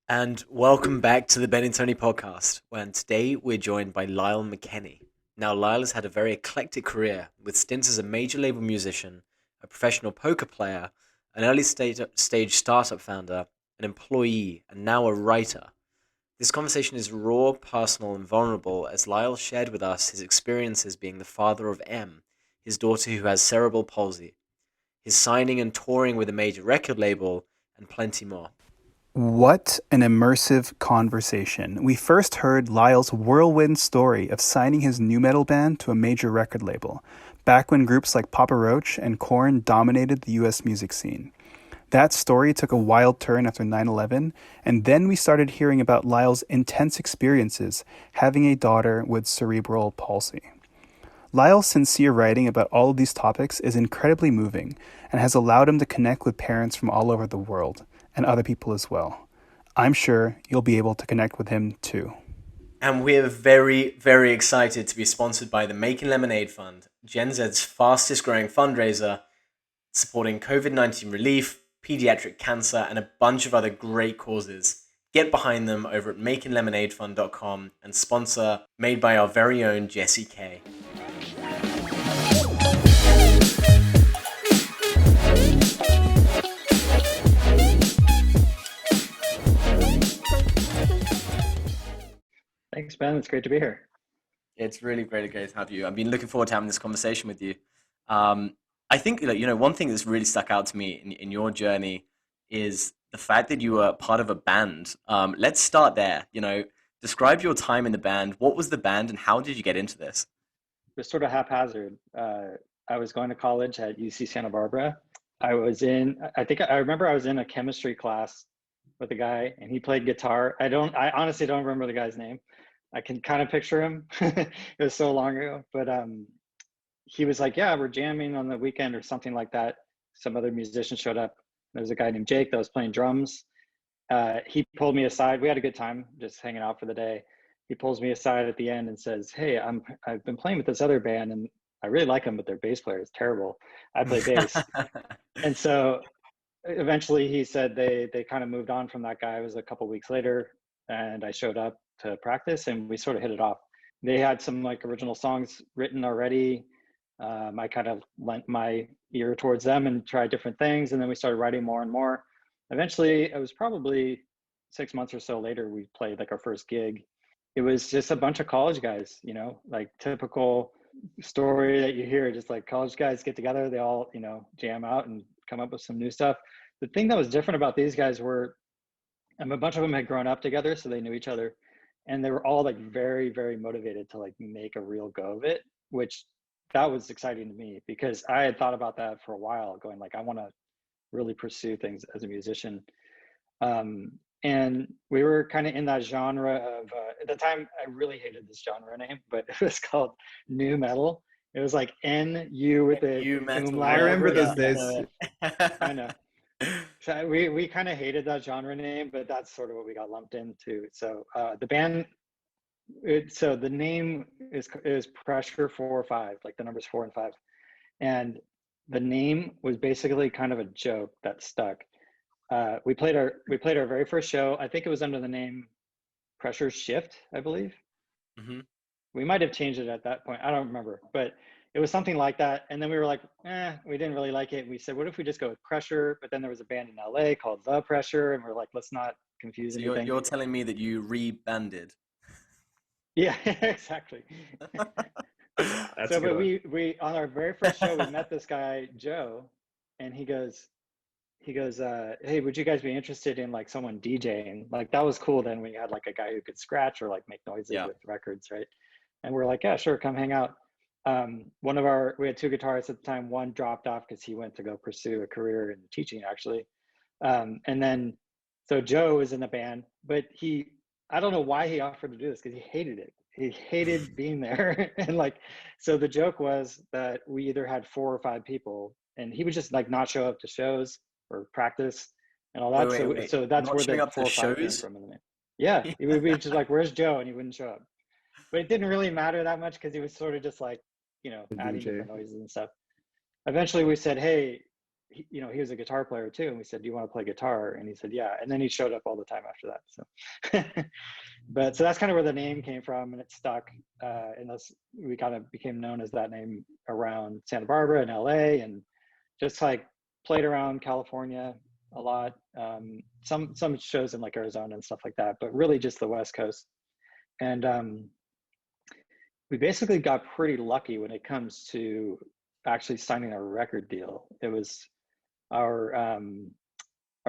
And welcome back to the Ben and Tony podcast, where today we're joined by Lyle McKeany. Now, Lyle has had a very eclectic career with stints as a major label musician, a professional poker player, an early stage startup founder, an employee, and now a writer. This conversation is raw, personal, and vulnerable as Lyle shared with us his experiences being the father of M, his daughter who has cerebral palsy, his signing and touring with a major record label, and plenty more. What an immersive conversation. We first heard Lyle's whirlwind story of signing his new metal band to a major record label, back when groups like Papa Roach and Korn dominated the US music scene. That story took a wild turn after 9/11, and then we started hearing about Lyle's intense experiences having a daughter with cerebral palsy. Lyle's sincere writing about all of these topics is incredibly moving and has allowed him to connect with parents from all over the world and other people as well. I'm sure you'll be able to connect with him too. And we're very, very excited to be sponsored by the Making Lemonade Fund, Gen Z's fastest growing fundraiser, supporting COVID 19 relief, pediatric cancer, and a bunch of other great causes. Get behind them over at makinglemonadefund.com and sponsor made by our very own Jesse K. Thanks, Ben. It's great to be here. It's really, really great to have you. I've been looking forward to having this conversation with you. Um, I think one thing that's really stuck out to me in your journey is the fact that you were part of a band. Let's start there. Describe your time in the band. What was the band, and how did you get into this? It was sort of haphazard. I was going to college at UC Santa Barbara. I think I remember I was in a chemistry class with a guy and he played guitar. I honestly don't remember the guy's name. I can kind of picture him. It was so long ago, but he was like, yeah, we're jamming on the weekend or something like that. Some other musicians showed up. There was a guy named Jake that was playing drums. He pulled me aside. We had a good time just hanging out for the day. He pulls me aside at the end and says, "Hey, I've been playing with this other band and I really like them, but their bass player is terrible. I play bass." And so eventually he said they kind of moved on from that guy. It was a couple weeks later, and I showed up to practice and we sort of hit it off. They had some like original songs written already. I kind of lent my ear towards them and tried different things, and then we started writing more and more. Eventually, it was probably 6 months or so later, we played like our first gig. It was just a bunch of college guys, like typical story that you hear, just like college guys get together, they all, jam out and come up with some new stuff. The thing that was different about these guys were a bunch of them had grown up together, so they knew each other, and they were all like very, very motivated to like make a real go of it, which that was exciting to me because I had thought about that for a while, going like, I want to really pursue things as a musician. And we were kind of in that genre of, at the time, I really hated this genre name, but it was called new metal. It was like NU with the You metal, umlaut. I remember yeah. those days. I know. So we kind of hated that genre name, but that's sort of what we got lumped into. So the band, so the name is Pressure 4 or 5, like the numbers 4 and 5, and the name was basically kind of a joke that stuck. We played our very first show. I think it was under the name Pressure Shift, I believe. hmm We might have changed it at that point. I don't remember, but it was something like that. And then we were like, we didn't really like it. We said, what if we just go with Pressure? But then there was a band in LA called The Pressure, and we're like, let's not confuse So you're anything. you're telling me that you rebanded? Yeah, exactly. That's a So, good but one. we on our very first show, we met this guy Joe, and he goes, hey, would you guys be interested in like someone DJing? Like that was cool then when you had like a guy who could scratch or like make noises Yeah. with records, right? And we're like, yeah, sure, come hang out. We had two guitarists at the time. One dropped off because he went to go pursue a career in teaching, actually. And then, so Joe was in the band, but I don't know why he offered to do this because he hated it. He hated being there. And like, so the joke was that we either had 4 or 5 people and he would just like not show up to shows or practice and all Wait, that. wait, So, wait. so that's Not where showing the up to 4 or 5 came shows? from in the name. Yeah, he would be just like, "Where's Joe?" and he wouldn't show up. But it didn't really matter that much because he was sort of just like, The adding DJ. different noises and stuff. Eventually, we said, "Hey, he was a guitar player too. And we said, do you want to play guitar? And he said, yeah. And then he showed up all the time after that. So, but so that's kind of where the name came from, and it stuck. And we kind of became known as that name around Santa Barbara and LA, and just like played around California a lot. Some shows in like Arizona and stuff like that, but really just the West Coast. And we basically got pretty lucky when it comes to actually signing a record deal. It was our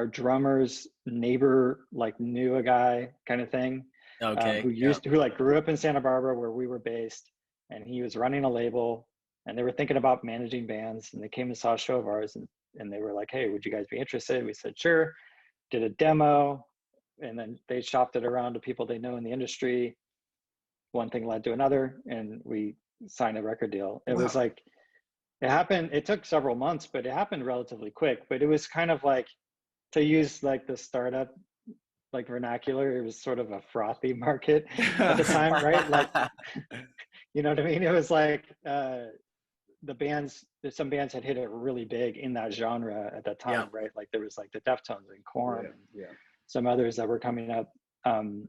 drummer's neighbor, like, knew a guy kind of thing, Okay. who like grew up in Santa Barbara where we were based, and he was running a label, and they were thinking about managing bands, and they came and saw a show of ours, and they were like, hey, would you guys be interested? We said, sure. Did a demo, and then they shopped it around to people they know in the industry. One thing led to another, and we signed a record deal. It was like, it happened, it took several months, but it happened relatively quick. But it was kind of like, to use like the startup like vernacular, it was sort of a frothy market at the time, right? Like, you know what I mean? It was like some bands had hit it really big in that genre at that time, right? Like there was like the Deftones and Korn, and some others that were coming up. And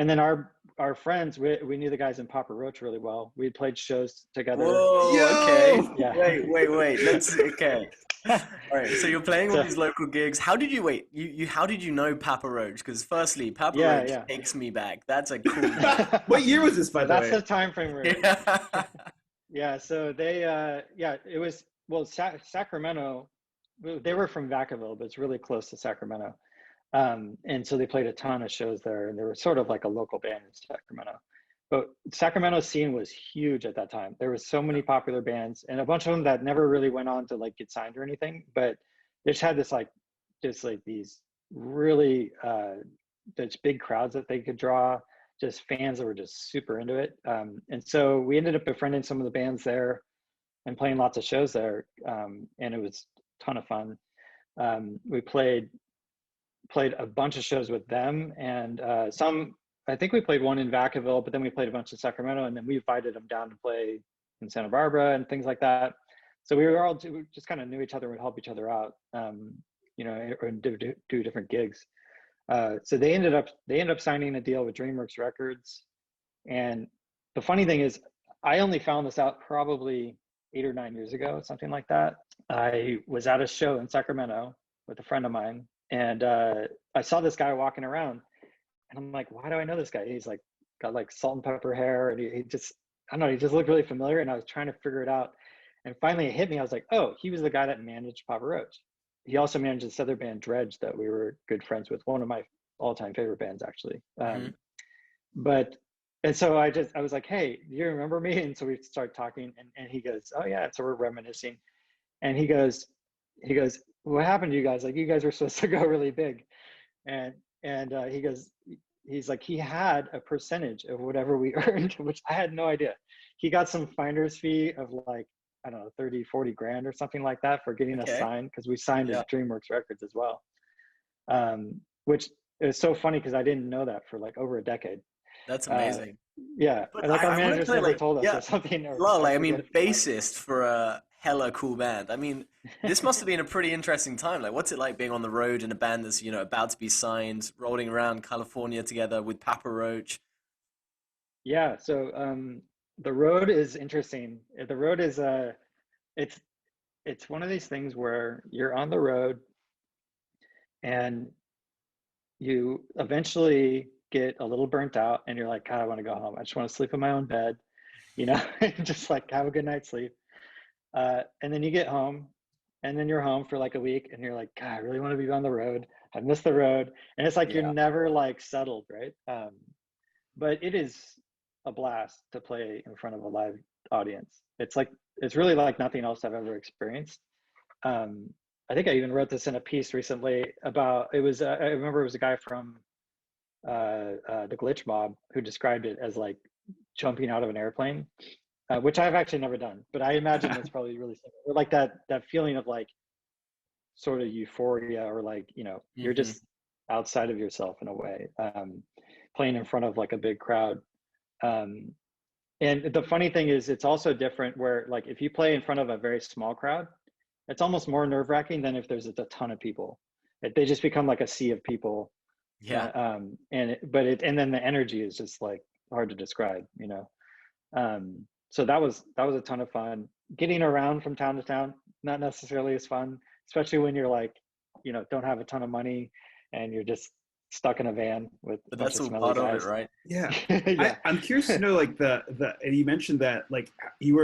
then our friends, we knew the guys in Papa Roach really well. We had played shows together. Whoa, okay. Yeah. Wait. Okay. All right. So you're playing all these local gigs. How did you how did you know Papa Roach? Because firstly, Papa Roach takes me back. That's a cool What year was this, by the way? That's the time frame we're in. Yeah. So they, it was, well, Sacramento, they were from Vacaville, but it's really close to Sacramento. And so they played a ton of shows there, and they were sort of like a local band in Sacramento. But Sacramento scene was huge at that time. There was so many popular bands, and a bunch of them that never really went on to like get signed or anything, but they just had these really these big crowds that they could draw, just fans that were just super into it. And so we ended up befriending some of the bands there and playing lots of shows there, and it was a ton of fun. We played a bunch of shows with them, and I think we played one in Vacaville, but then we played a bunch in Sacramento, and then we invited them down to play in Santa Barbara and things like that. So we just kind of knew each other and would help each other out, or do different gigs. So they ended up signing a deal with DreamWorks Records. And the funny thing is, I only found this out probably 8 or 9 years ago, something like that. I was at a show in Sacramento with a friend of mine, and I saw this guy walking around, and I'm like, why do I know this guy? He's like got like salt and pepper hair, and he just, I don't know, he just looked really familiar, and I was trying to figure it out. And finally it hit me. I was like, oh, he was the guy that managed Papa Roach. He also managed this other band, Dredge, that we were good friends with, one of my all-time favorite bands, actually. And so I was like, hey, do you remember me? And so we start talking, and he goes, oh yeah. So we're reminiscing, and he goes, what happened to you guys? Like, you guys were supposed to go really big. And he's like, he had a percentage of whatever we earned, which I had no idea. He got some finder's fee of like, I don't know, 30, 40 grand or something like that for getting us signed, because we signed at DreamWorks Records as well. Which is so funny because I didn't know that for like over a decade. That's amazing. But like our managers never told us or something. Lyle, I mean, bassist for a hella cool band. I mean, this must have been a pretty interesting time. Like, what's it like being on the road in a band that's, about to be signed, rolling around California together with Papa Roach? Yeah, so the road is interesting. The road is it's one of these things where you're on the road and you eventually get a little burnt out, and you're like, God, I want to go home. I just want to sleep in my own bed, just like have a good night's sleep. And then you get home, and then you're home for like a week, and you're like, God, I really want to be on the road. I miss the road. And it's like, you're never like settled, right? But it is a blast to play in front of a live audience. It's really like nothing else I've ever experienced. I think I even wrote this in a piece recently about, I remember it was a guy from the Glitch Mob who described it as like jumping out of an airplane, which I've actually never done, but I imagine it's probably really similar. Or like that feeling of like sort of euphoria, or like, you're just outside of yourself in a way, playing in front of like a big crowd. And the funny thing is, it's also different where like if you play in front of a very small crowd, it's almost more nerve-wracking than if there's a ton of people. They just become like a sea of people. Yeah. And then the energy is just like hard to describe, so that was a ton of fun. Getting around from town to town, not necessarily as fun, especially when you're like, don't have a ton of money and you're just stuck in a van with a But bunch that's of all smelly part of it, guys. right? Yeah. Yeah. I'm curious to know, like, and you mentioned that, like, you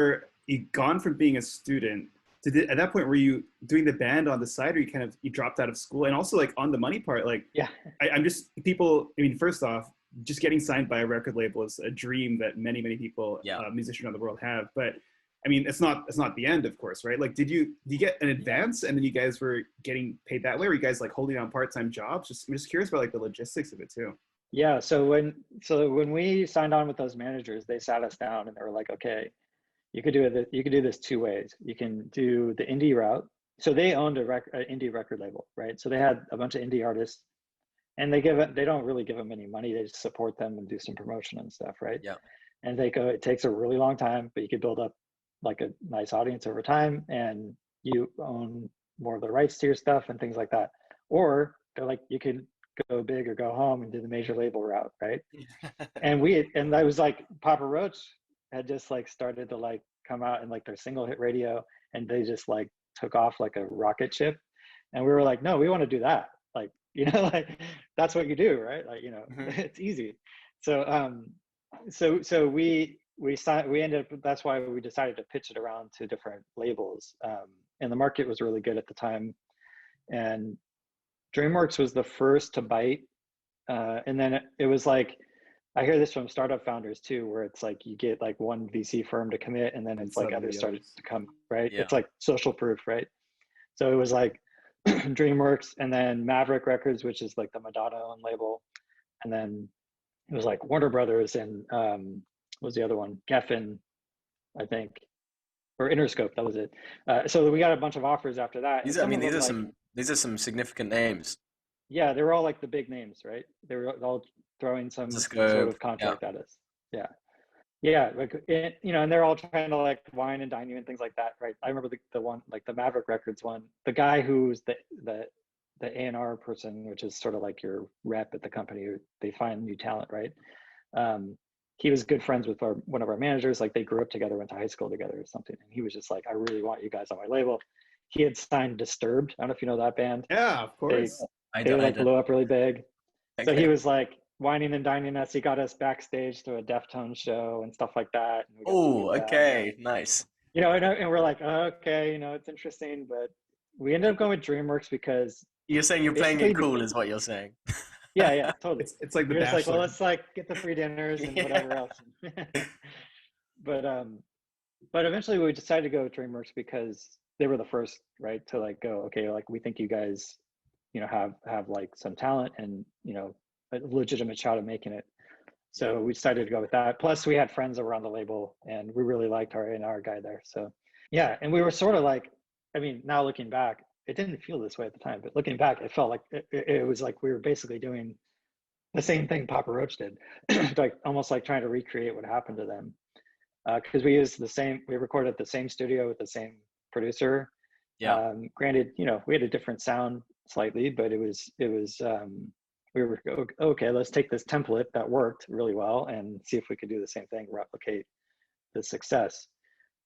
gone from being a student to at that point, were you doing the band on the side, or you dropped out of school? And also, like, on the money part, like, Yeah. I'm just, people, I mean, first off, just getting signed by a record label is a dream that many, many people, musicians around the world have. But I mean, it's not the end, of course, right? Like, did you get an advance and then you guys were getting paid that way? Or were you guys like holding on part-time jobs? I'm just curious about like the logistics of it too. Yeah. So when we signed on with those managers, they sat us down and they were like, okay, you could do it. You could do this two ways. You can do the indie route. So they owned an indie record label, right? So they had a bunch of indie artists, and they don't really give them any money. They just support them and do some promotion and stuff, right? Yeah. And it takes a really long time, but you could build up like a nice audience over time, and you own more of the rights to your stuff and things like that. Or they're like, you could go big or go home and do the major label route, right? And I was like, Papa Roach had just like started to like come out in like their single hit radio, and they just like took off like a rocket ship, and we were like, no, we want to do that, like like that's what you do, right? Like it's easy. So we ended up, that's why we decided to pitch it around to different labels, and the market was really good at the time, and DreamWorks was the first to bite, and then it was like, I hear this from startup founders too, where it's like you get like one VC firm to commit, and then it's like others started to come, right? Yeah. It's like social proof, right? So it was like DreamWorks, and then Maverick Records, which is like the Madonna-owned label, and then it was like Warner Brothers and what was the other one? Geffen, I think, or Interscope. That was it. So we got a bunch of offers after that. These are some significant names. Yeah, they were all like the big names, right? They were all throwing some sort of contract at us. Yeah, like and they're all trying to like wine and dine you and things like that, right? I remember the one, like the Maverick Records one, the guy who's the A&R person, which is sort of like your rep at the company. They find new talent, right? He was good friends with one of our managers. Like they grew up together, went to high school together or something. And he was just like, I really want you guys on my label. He had signed Disturbed. I don't know if you know that band. Yeah, of course. They blew up really big. Okay. So he was like whining and dining us. He got us backstage to a Deftones show and stuff like that. Oh, okay, nice. And we're like, okay, it's interesting, but we ended up going with DreamWorks because you're saying you're playing it cool, is what you're saying. Yeah, totally. It's like the Bachelor. Like, well, let's like get the free dinners and whatever else. But eventually we decided to go with DreamWorks because they were the first, right, to like go, okay, like we think you guys, have like some talent and a legitimate shot at making it. So we decided to go with that. Plus we had friends that were on the label, and we really liked our A&R guy there. So yeah, and we were sort of like, I mean, now looking back, it didn't feel this way at the time, but looking back, it felt like it was like we were basically doing the same thing Papa Roach did, like almost like trying to recreate what happened to them. Because we recorded at the same studio with the same producer. Yeah. Granted, we had a different sound slightly, but it was we were okay. Let's take this template that worked really well and see if we could do the same thing, replicate the success.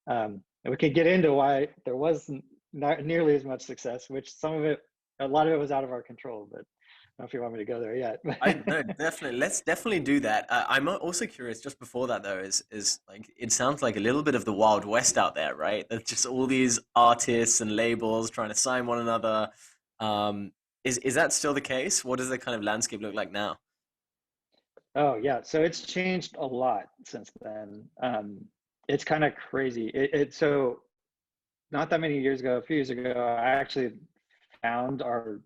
And we could get into why there wasn't not nearly as much success, which a lot of it was out of our control, but I don't know if you want me to go there yet. No, definitely. Let's definitely do that. I'm also curious, just before that though, is like, it sounds like a little bit of the Wild West out there, right? There's just all these artists and labels trying to sign one another. Is that still the case? What does the kind of landscape look like now? Oh yeah, so it's changed a lot since then. It's kind of crazy. So not that many years ago, a few years ago, I actually found our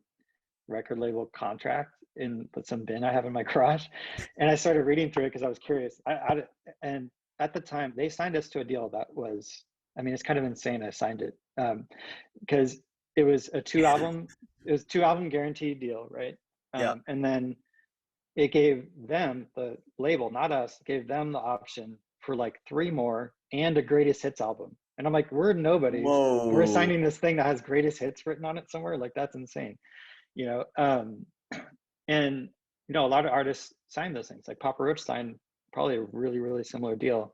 record label contract in some bin I have in my garage, and I started reading through it because I was curious. And at the time, they signed us to a deal that was, I mean, it's kind of insane. I signed it because it was a two album guaranteed deal, right? Yeah. And then it gave them, the label, not us, gave them the option for like 3 more and a greatest hits album And I'm like, we're nobodies. We're Whoa. signing this thing that has greatest hits written on it somewhere. Like, that's insane, you know? And, you know, a lot of artists sign those things. Like Papa Roach signed probably a really, really similar deal.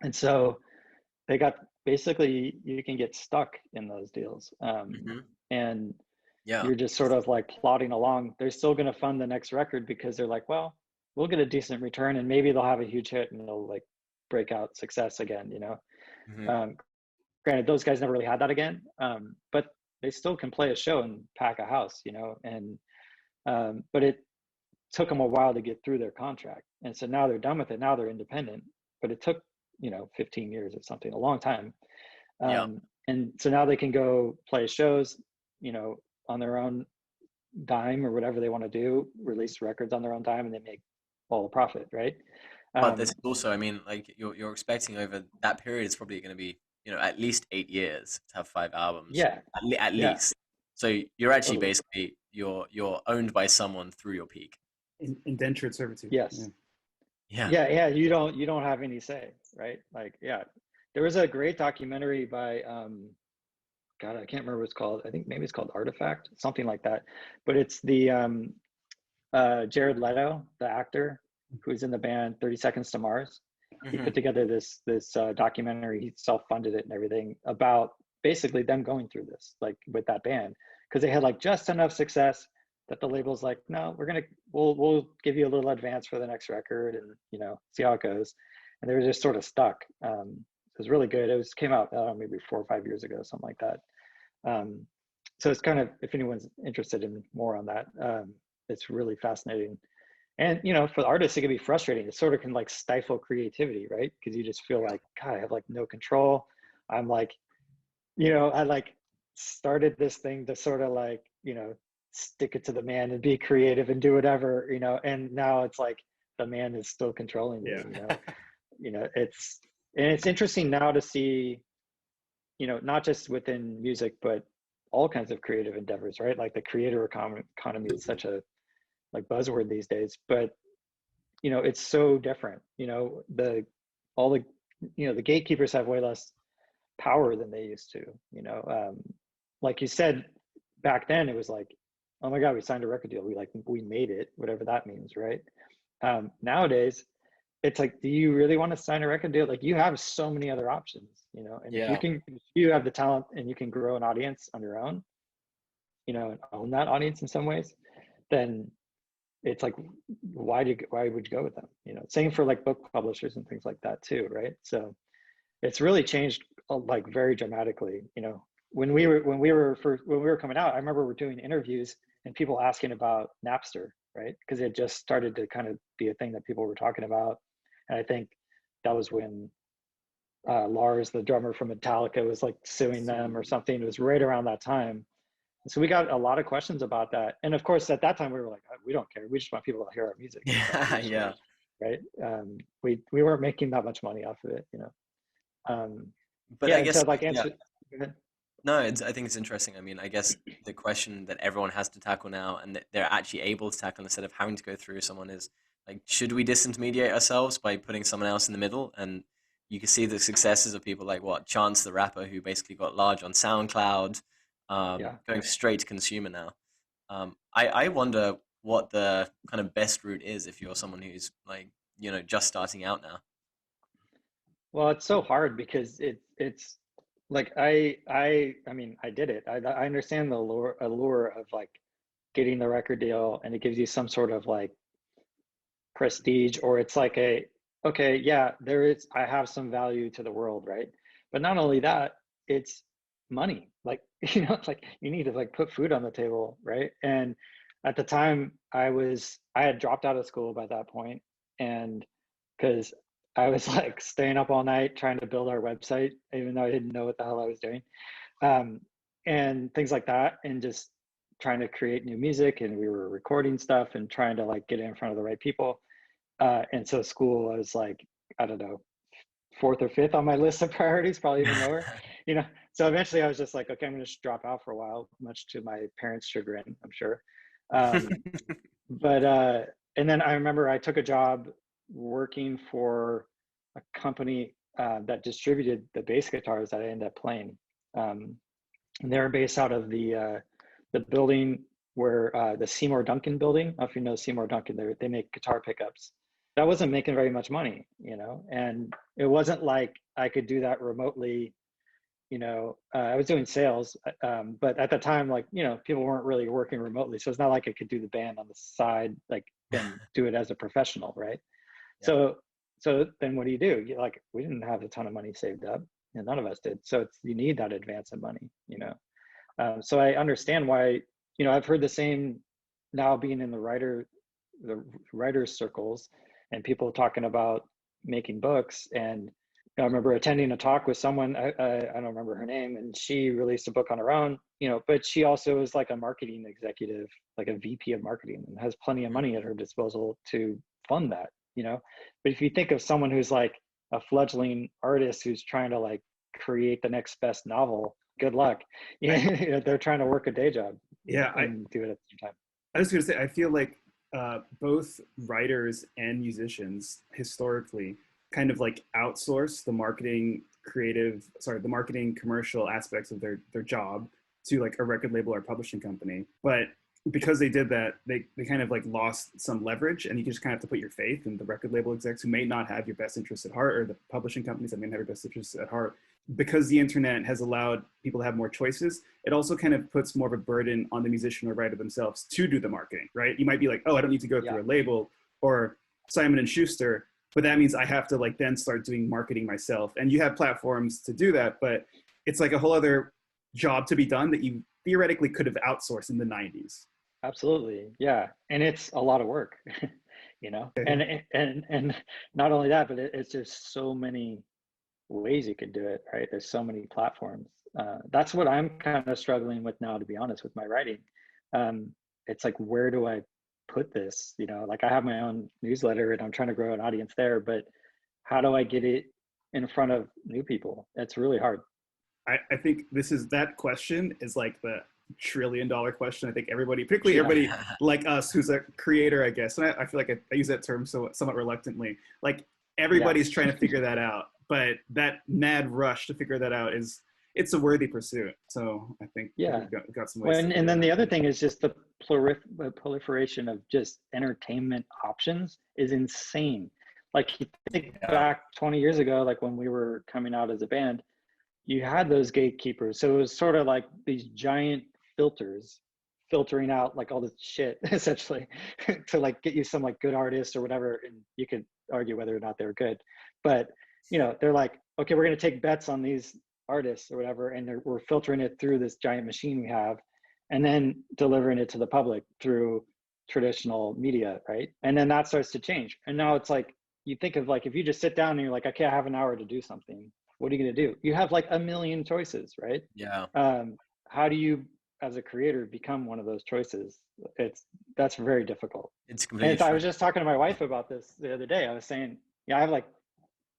And so they got, basically you can get stuck in those deals. Hmm. And Yeah. you're just sort of like plodding along. They're still going to fund the next record because they're like, well, we'll get a decent return and maybe they'll have a huge hit and they'll like break out success again, you know? Hmm. Um, Granted, those guys never really had that again, but they still can play a show and pack a house, you know? And, but it took them a while to get through their contract. And so now they're done with it. Now they're independent, but it took, you know, 15 years or something, a long time. Yeah. And so now they can go play shows, you know, on their own dime or whatever they want to do, release records on their own dime, and they make all the profit, right? But this Um, is also, I mean, like you're expecting over that period is probably going to be, at least 8 years to have 5 albums, yeah, at yeah, least. So you're actually totally. basically you're owned by someone through your peak. Indentured servitude. Yeah. Yes. Yeah. Yeah. You don't have any say, right? Like, yeah. There was a great documentary by God, I can't remember what it's called. I think maybe it's called Artifact, something like that. But it's the Jared Leto, the actor who's in the band 30 Seconds to Mars. He Hmm. put together this documentary. He self-funded it and everything about basically them going through this, like with that band, because they had like just enough success that the label's like, no, we'll give you a little advance for the next record, and you know, see how it goes. And they were just sort of stuck. It was really good. Came out maybe 4 or 5 years ago, something like that. Um, so it's kind of, if anyone's interested in more on that, it's really fascinating. And you know, for the artists, it can be frustrating. It sort of can like stifle creativity, right? Because you just feel like, God, I have like no control. I'm like, you know, I like started this thing to sort of like, you know, stick it to the man and be creative and do whatever, you know, and now it's like the man is still controlling me, Yeah. you know. It's interesting now to see, you know, not just within music, but all kinds of creative endeavors, right? Like the creator economy is such a like buzzword these days, but you know, it's so different. You know, all the you know, the gatekeepers have way less power than they used to. You know, like you said, back then it was like, oh my God, we signed a record deal. We made it, whatever that means, right? Nowadays, it's like, do you really want to sign a record deal? Like, you have so many other options, you know. And Yeah. if you have the talent and you can grow an audience on your own, you know, and own that audience in some ways, then it's like, why would you go with them? You know, same for like book publishers and things like that too, right? So it's really changed like very dramatically. You know, when we were coming out, I remember we're doing interviews and people asking about Napster, right? Because it just started to kind of be a thing that people were talking about. And I think that was when Lars, the drummer from Metallica, was like suing them or something. It was right around that time. So we got a lot of questions about that. And of course, at that time, we were like, we don't care. We just want people to hear our music. That's all Yeah. we just want, Yeah. right? We weren't making that much money off of it, you know. But Yeah, I and guess so like yeah. answer. Go ahead. No, I think it's interesting. I mean, I guess the question that everyone has to tackle now, and that they're actually able to tackle instead of having to go through someone, is like, should we disintermediate ourselves by putting someone else in the middle? And you can see the successes of people like Chance the Rapper, who basically got large on SoundCloud, Yeah. going straight to consumer now. I wonder what the kind of best route is if you're someone who's like, just starting out now. Well, it's so hard because it's like I mean, I did it. I understand the allure of like getting the record deal, and it gives you some sort of like prestige, or it's like okay, yeah, I have some value to the world, right? But not only that, it's money. Like, you know, it's like you need to like put food on the table, right? And at the time, I had dropped out of school by that point, and because I was like staying up all night trying to build our website, even though I didn't know what the hell I was doing, um, and things like that, and just trying to create new music, and we were recording stuff and trying to like get it in front of the right people. And so school was like, I don't know, fourth or fifth on my list of priorities, probably even lower, you know. So eventually I was just like, okay, I'm gonna just drop out for a while, much to my parents' chagrin, I'm sure. Um, but and then I remember I took a job working for a company. that distributed the bass guitars that I ended up playing. And they're based out of the building where the Seymour Duncan building. I don't know if you know Seymour Duncan, they make guitar pickups. I wasn't making very much money, and it wasn't like I could do that remotely. I was doing sales, but at the time, like, people weren't really working remotely. So it's not like I could do the band on the side, like, and do it as a professional, right? Yeah. So then what do? We didn't have a ton of money saved up, and none of us did. So you need that advance of money, so I understand why, I've heard the same now being in the writers circles and people talking about making books. And I remember attending a talk with someone, I don't remember her name, and she released a book on her own, but she also is like a marketing executive, like a VP of marketing, and has plenty of money at her disposal to fund that, But if you think of someone who's like a fledgling artist who's trying to like create the next best novel, good luck. They're trying to work a day job. Yeah, and do it at the same time. I was going to say, I feel like both writers and musicians historically kind of like outsource the marketing commercial aspects of their job to like a record label or publishing company. But because they did that, they kind of like lost some leverage, and you just kind of have to put your faith in the record label execs who may not have your best interests at heart, or the publishing companies that may not have your best interests at heart. Because the internet has allowed people to have more choices, it also kind of puts more of a burden on the musician or writer themselves to do the marketing, right? You might be like, oh, I don't need to go through a label or Simon and Schuster, but that means I have to like then start doing marketing myself. And you have platforms to do that, but it's like a whole other job to be done that you theoretically could have outsourced in the 90s. Absolutely. Yeah. And it's a lot of work, and not only that, but it's just so many ways you could do it, right? There's so many platforms. That's what I'm kind of struggling with now, to be honest, with my writing. It's like, where do I put this? Like, I have my own newsletter and I'm trying to grow an audience there, but how do I get it in front of new people? It's really hard. I think that question is like the $1 trillion question. I think particularly everybody like us who's a creator, I guess. And I feel like I use that term somewhat reluctantly. Like, everybody's trying to figure that out. But that mad rush to figure that out it's a worthy pursuit. So I think we've got some ways. And then the other thing is just the proliferation of just entertainment options is insane. Like, you think back 20 years ago, like when we were coming out as a band, you had those gatekeepers. So it was sort of like these giant filters filtering out like all this shit essentially to like get you some like good artists or whatever. And you could argue whether or not they were good, but they're like, okay, we're going to take bets on these artists or whatever. And we're filtering it through this giant machine we have, and then delivering it to the public through traditional media. Right. And then that starts to change. And now it's like, you think of like, if you just sit down and you're like, okay, I have an hour to do something. What are you going to do? You have like a million choices, right? Yeah. How do you, as a creator, become one of those choices? That's very difficult. It's completely and I was just talking to my wife about this the other day. I was saying, I have like,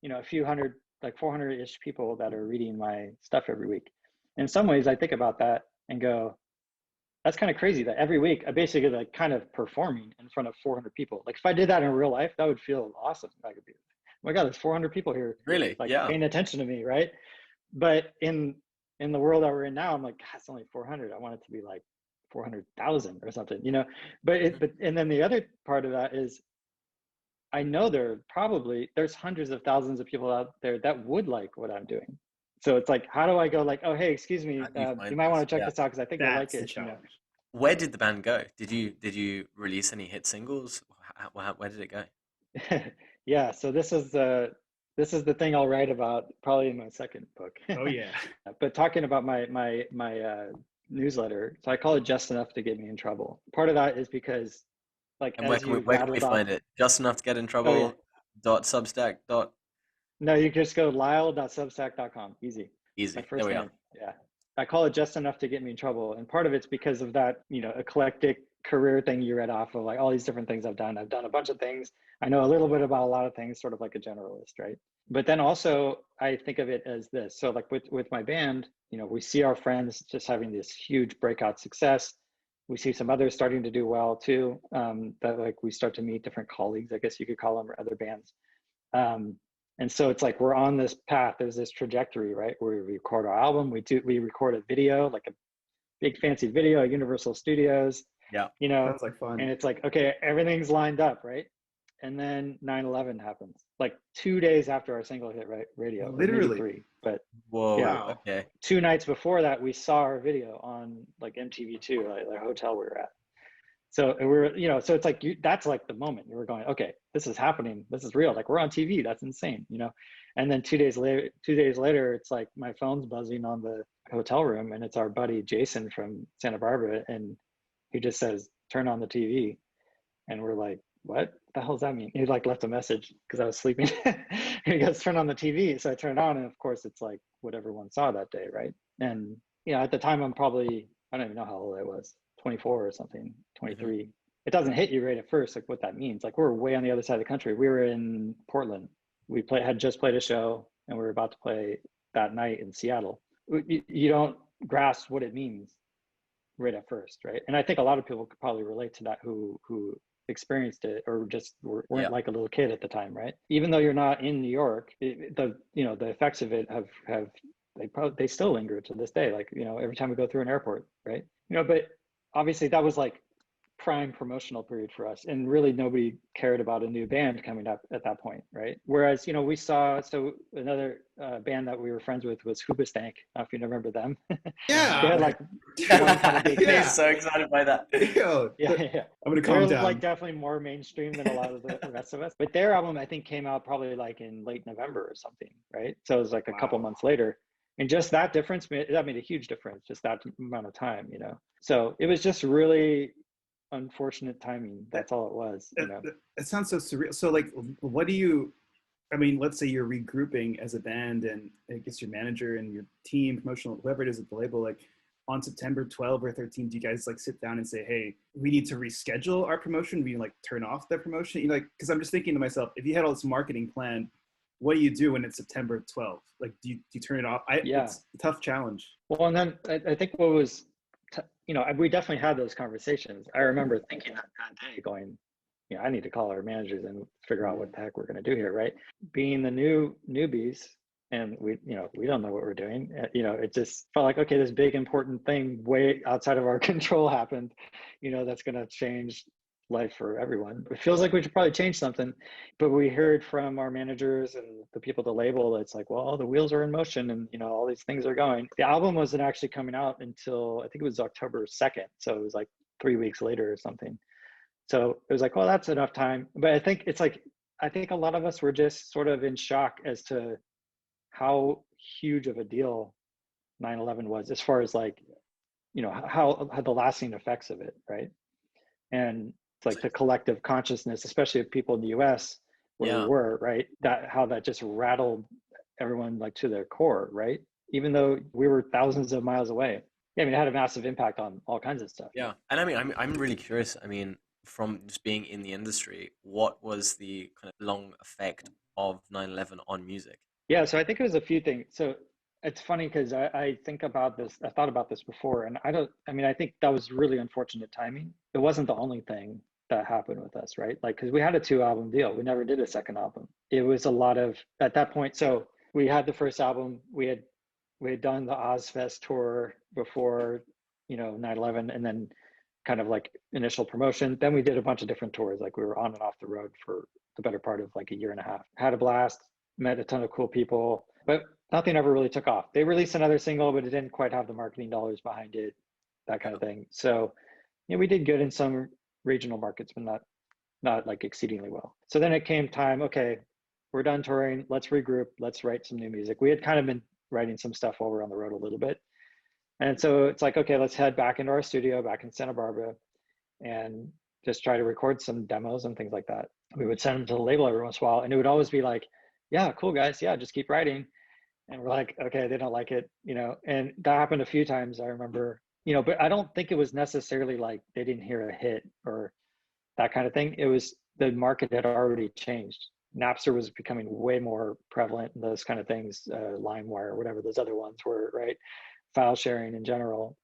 a few hundred, like 400-ish people that are reading my stuff every week. In some ways, I think about that and go, that's kind of crazy that every week I basically like kind of performing in front of 400 people. Like, if I did that in real life, that would feel awesome. I could be, oh my God, there's 400 people here, really, like paying attention to me, right? But in the world that we're in now, I'm like, God, it's only 400. I want it to be like 400,000 or something, But and then the other part of that is, I know there's hundreds of thousands of people out there that would like what I'm doing. So it's like, how do I go like, oh, hey, excuse me, you might want to check this out because I think I like it. Where did the band go? Did you release any hit singles? Where did it go? Yeah, so this is the thing I'll write about probably in my second book. Oh yeah. But talking about my newsletter, so I call it Just Enough to Get Me in Trouble. Part of that is because, like, and where can we find it? Just Enough to Get in Trouble. Oh, yeah. .substack. No, you can just go lyle.substack.com. Easy. My first name. Are. Yeah. I call it Just Enough to Get Me in Trouble. And part of it's because of that, eclectic career thing you read off of, like all these different things I've done. I've done a bunch of things. I know a little bit about a lot of things, sort of like a generalist, right? But then also I think of it as this. So like with my band, we see our friends just having this huge breakout success. We see some others starting to do well too. That like we start to meet different colleagues, I guess you could call them, or other bands. And so it's like we're on this path. There's this trajectory, right? Where we record our album, we record a video, like a big fancy video at Universal Studios, Yeah. Sounds like fun. and it's like, okay, everything's lined up, right? And then 9/11 happens, like 2 days after our single hit radio. Literally. 3, but Whoa. Yeah. Wow. Okay. 2 nights before that, we saw our video on like MTV2, like the hotel we were at. So we were, so it's like that's like the moment you were going, okay, this is happening, this is real, like we're on TV, that's insane, And then 2 days later, it's like my phone's buzzing on the hotel room, and it's our buddy Jason from Santa Barbara, and he just says, "Turn on the TV," and we're like, "What the hell does that mean?" He like left a message because I was sleeping. He goes, "Turn on the TV," so I turned on, and of course, it's like what everyone saw that day, right? And at the time, I don't even know how old I was. 24 or something, 23. Mm-hmm. It doesn't hit you right at first, like what that means. Like we're way on the other side of the country. We were in Portland. We had just played a show, and we were about to play that night in Seattle. You don't grasp what it means right at first, right? And I think a lot of people could probably relate to that who experienced it or just weren't like a little kid at the time, right? Even though you're not in New York, the effects of it have they still linger to this day. Like every time we go through an airport, right? But obviously that was like prime promotional period for us, and really nobody cared about a new band coming up at that point, right? Whereas we saw another band that we were friends with was Hoobastank. I don't know if you remember them. Yeah. They had like one kind of big I'm so excited by that. Yo, yeah. I'm gonna calm They're down. like definitely more mainstream than a lot of the rest of us. But their album I think came out probably like in late November or something, right? So it was like a couple months later. And just that difference made a huge difference, just that amount of time, So it was just really unfortunate timing. That's all it was. It sounds so surreal. So like, what do you? I mean, let's say you're regrouping as a band, and I guess your manager and your team, promotional, whoever it is at the label, like on September 12 or 13, do you guys like sit down and say, hey, we need to reschedule our promotion? We like turn off the promotion? Because I'm just thinking to myself, if you had all this marketing plan, what do you do when it's September 12th? Like, do you turn it off? It's a tough challenge. Well, and then I think what was, we definitely had those conversations. I remember thinking that day going, I need to call our managers and figure out what the heck we're going to do here, right? Being the newbies, and we don't know what we're doing. It just felt like, okay, this big important thing way outside of our control happened, that's going to change life for everyone. It feels like we should probably change something, but we heard from our managers and the people at the label, it's like, well, the wheels are in motion, and all these things are going. The album wasn't actually coming out until I think it was October 2nd, so it was like 3 weeks later or something. So it was like, well, that's enough time. But I think it's like, I think a lot of us were just sort of in shock as to how huge of a deal 9/11 was, as far as like, how the lasting effects of it, right? And it's like the collective consciousness, especially of people in the US where we were, right? How that just rattled everyone like to their core, right? Even though we were thousands of miles away. Yeah, I mean, it had a massive impact on all kinds of stuff. Yeah. And I mean, I'm really curious. I mean, from just being in the industry, what was the kind of long effect of 9/11 on music? Yeah, so I think it was a few things. So it's funny because I think about this, I thought about this before, and I think that was really unfortunate timing. It wasn't the only thing that happened with us, right? Like, because we had a 2-album deal. We never did a second album. It was a lot of, at that point, so we had the first album, we had done the Ozfest tour before, 9/11, and then kind of like initial promotion. Then we did a bunch of different tours. Like we were on and off the road for the better part of like a year and a half. Had a blast, met a ton of cool people, but nothing ever really took off. They released another single, but it didn't quite have the marketing dollars behind it, that kind of thing. So, we did good in some regional markets, but not like exceedingly well. So then it came time, okay, we're done touring. Let's regroup. Let's write some new music. We had kind of been writing some stuff while we were on the road a little bit. And so it's like, okay, let's head back into our studio back in Santa Barbara and just try to record some demos and things like that. We would send them to the label every once in a while, and it would always be like, yeah, cool guys. Yeah, just keep writing. And we're like, okay, they don't like it, and that happened a few times. I remember, but I don't think it was necessarily like they didn't hear a hit or that kind of thing. It was the market had already changed. Napster was becoming way more prevalent, and those kind of things, LimeWire, whatever those other ones were, right? File sharing in general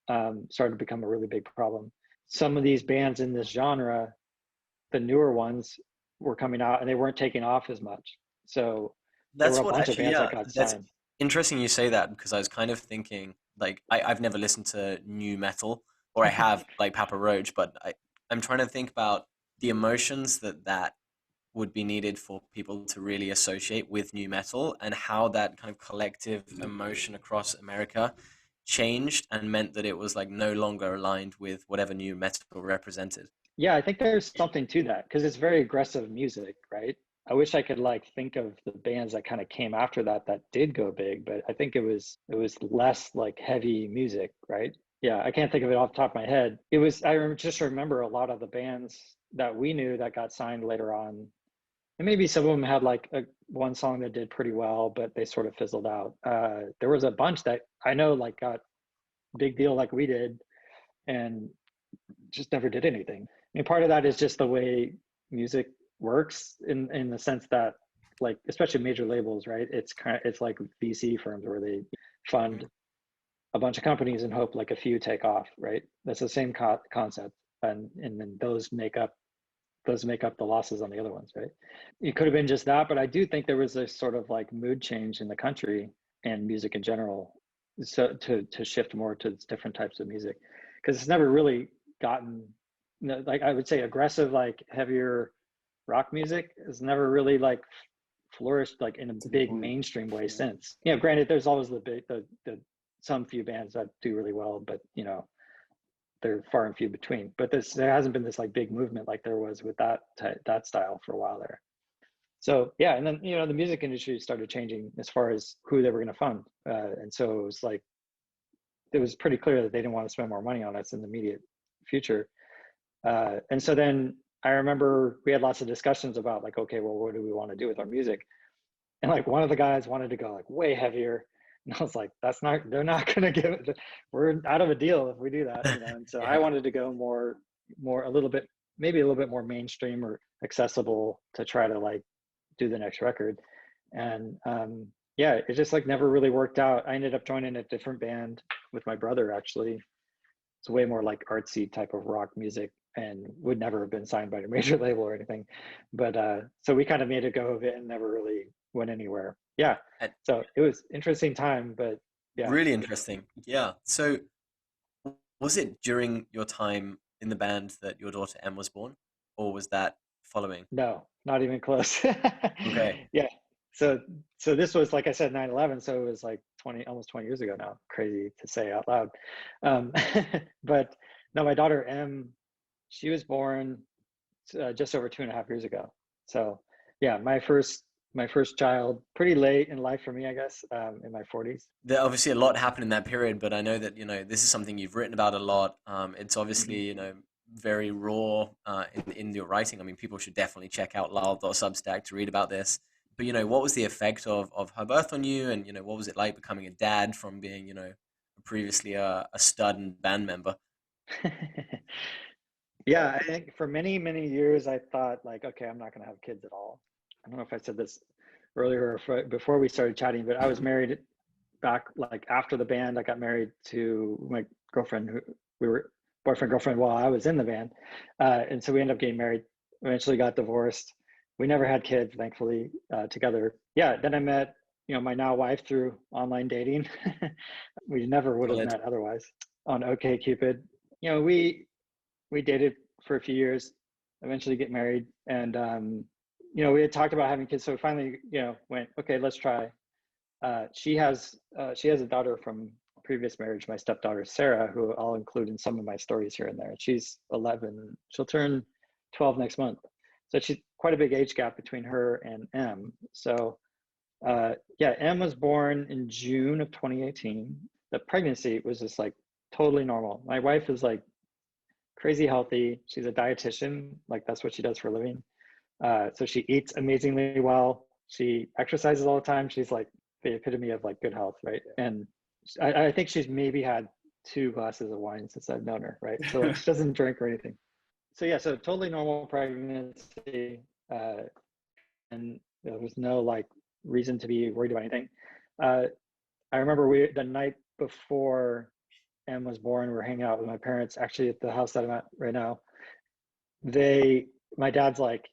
started to become a really big problem. Some of these bands in this genre, the newer ones, were coming out and they weren't taking off as much. So there were That's a what bunch of actually, bands that yeah, got that's signed. interesting you say that because I was kind of thinking like I've never listened to new metal or I have like Papa Roach, but I'm trying to think about the emotions that would be needed for people to really associate with new metal and how that kind of collective emotion across America changed and meant that it was like no longer aligned with whatever new metal represented. Yeah, I think there's something to that because it's very aggressive music, right? I wish I could like think of the bands that kind of came after that that did go big, but I think it was less like heavy music, right? Yeah, I can't think of it off the top of my head. Just remember a lot of the bands that we knew that got signed later on, and maybe some of them had like one song that did pretty well, but they sort of fizzled out. There was a bunch that I know like got big deal like we did, and just never did anything. I mean, part of that is just the way music works in the sense that, like, especially major labels, right? It's like VC firms where they fund a bunch of companies and hope like a few take off, right? That's the same concept, and then those make up the losses on the other ones, right? It could have been just that, but I do think there was this sort of like mood change in the country and music in general, so to shift more to different types of music, because it's never really gotten, like I would say aggressive, like heavier rock music has never really like flourished like in a That's a good big point. mainstream way Yeah. since. Granted, there's always the some few bands that do really well, but they're far and few between. But there hasn't been this like big movement like there was with that style for a while there. So yeah, and then the music industry started changing as far as who they were going to fund, and so it was pretty clear that they didn't want to spend more money on us in the immediate future. And so then I remember we had lots of discussions about like, okay, well, what do we want to do with our music? And like one of the guys wanted to go like way heavier. And I was like, they're not going to give it, we're out of a deal if we do that, And so I Yeah. wanted to go more, a little bit, maybe a little bit more mainstream or accessible to try to like do the next record. And yeah, it just like never really worked out. I ended up joining a different band with my brother, actually. It's way more like artsy type of rock music and would never have been signed by a major label or anything. But so we kind of made a go of it and never really went anywhere. Yeah. And So it was interesting time, but yeah. really interesting. Yeah. So was it during your time in the band that your daughter Em was born, or was that following? No, not even close. Okay. Yeah. So this was, like I said, 9/11. So it was like almost 20 years ago now. Crazy to say out loud. Um, but no, my daughter M, she was born just over 2.5 years ago. So yeah, my first child, pretty late in life for me, I guess, in my 40s. There obviously a lot happened in that period, but I know that this is something you've written about a lot. It's Mhm. obviously very raw in your writing. I mean, people should definitely check out Lyle.substack to read about this. But what was the effect of her birth on you, and what was it like becoming a dad from being previously a stud and band member? Yeah, I think for many, many years I thought like, okay, I'm not going to have kids at all. I don't know if I said this earlier or before we started chatting, but I was married back like after the band. I got married to my girlfriend, who we were boyfriend girlfriend while I was in the band, and so we ended up getting married. Eventually got divorced. We never had kids, thankfully, together. Yeah, then I met my now wife through online dating. We never would have Solid. met otherwise on OkCupid. We dated for a few years, eventually get married, and we had talked about having kids. So we finally, went, okay, let's try. She has a daughter from previous marriage, my stepdaughter Sarah, who I'll include in some of my stories here and there. She's 11. She'll turn 12 next month. So she's quite a big age gap between her and M. So yeah, M was born in June of 2018. The pregnancy was just like totally normal. My wife is like crazy healthy. She's a dietitian, like that's what she does for a living. So she eats amazingly well. She exercises all the time. She's like the epitome of like good health, right? And I think she's maybe had 2 glasses of wine since I've known her, right? So like she doesn't drink or anything. So yeah, so totally normal pregnancy, uh, and there was no like reason to be worried about anything. Uh, I remember the night before Em was born, we were hanging out with my parents, actually at the house that I'm at right now. My dad's like,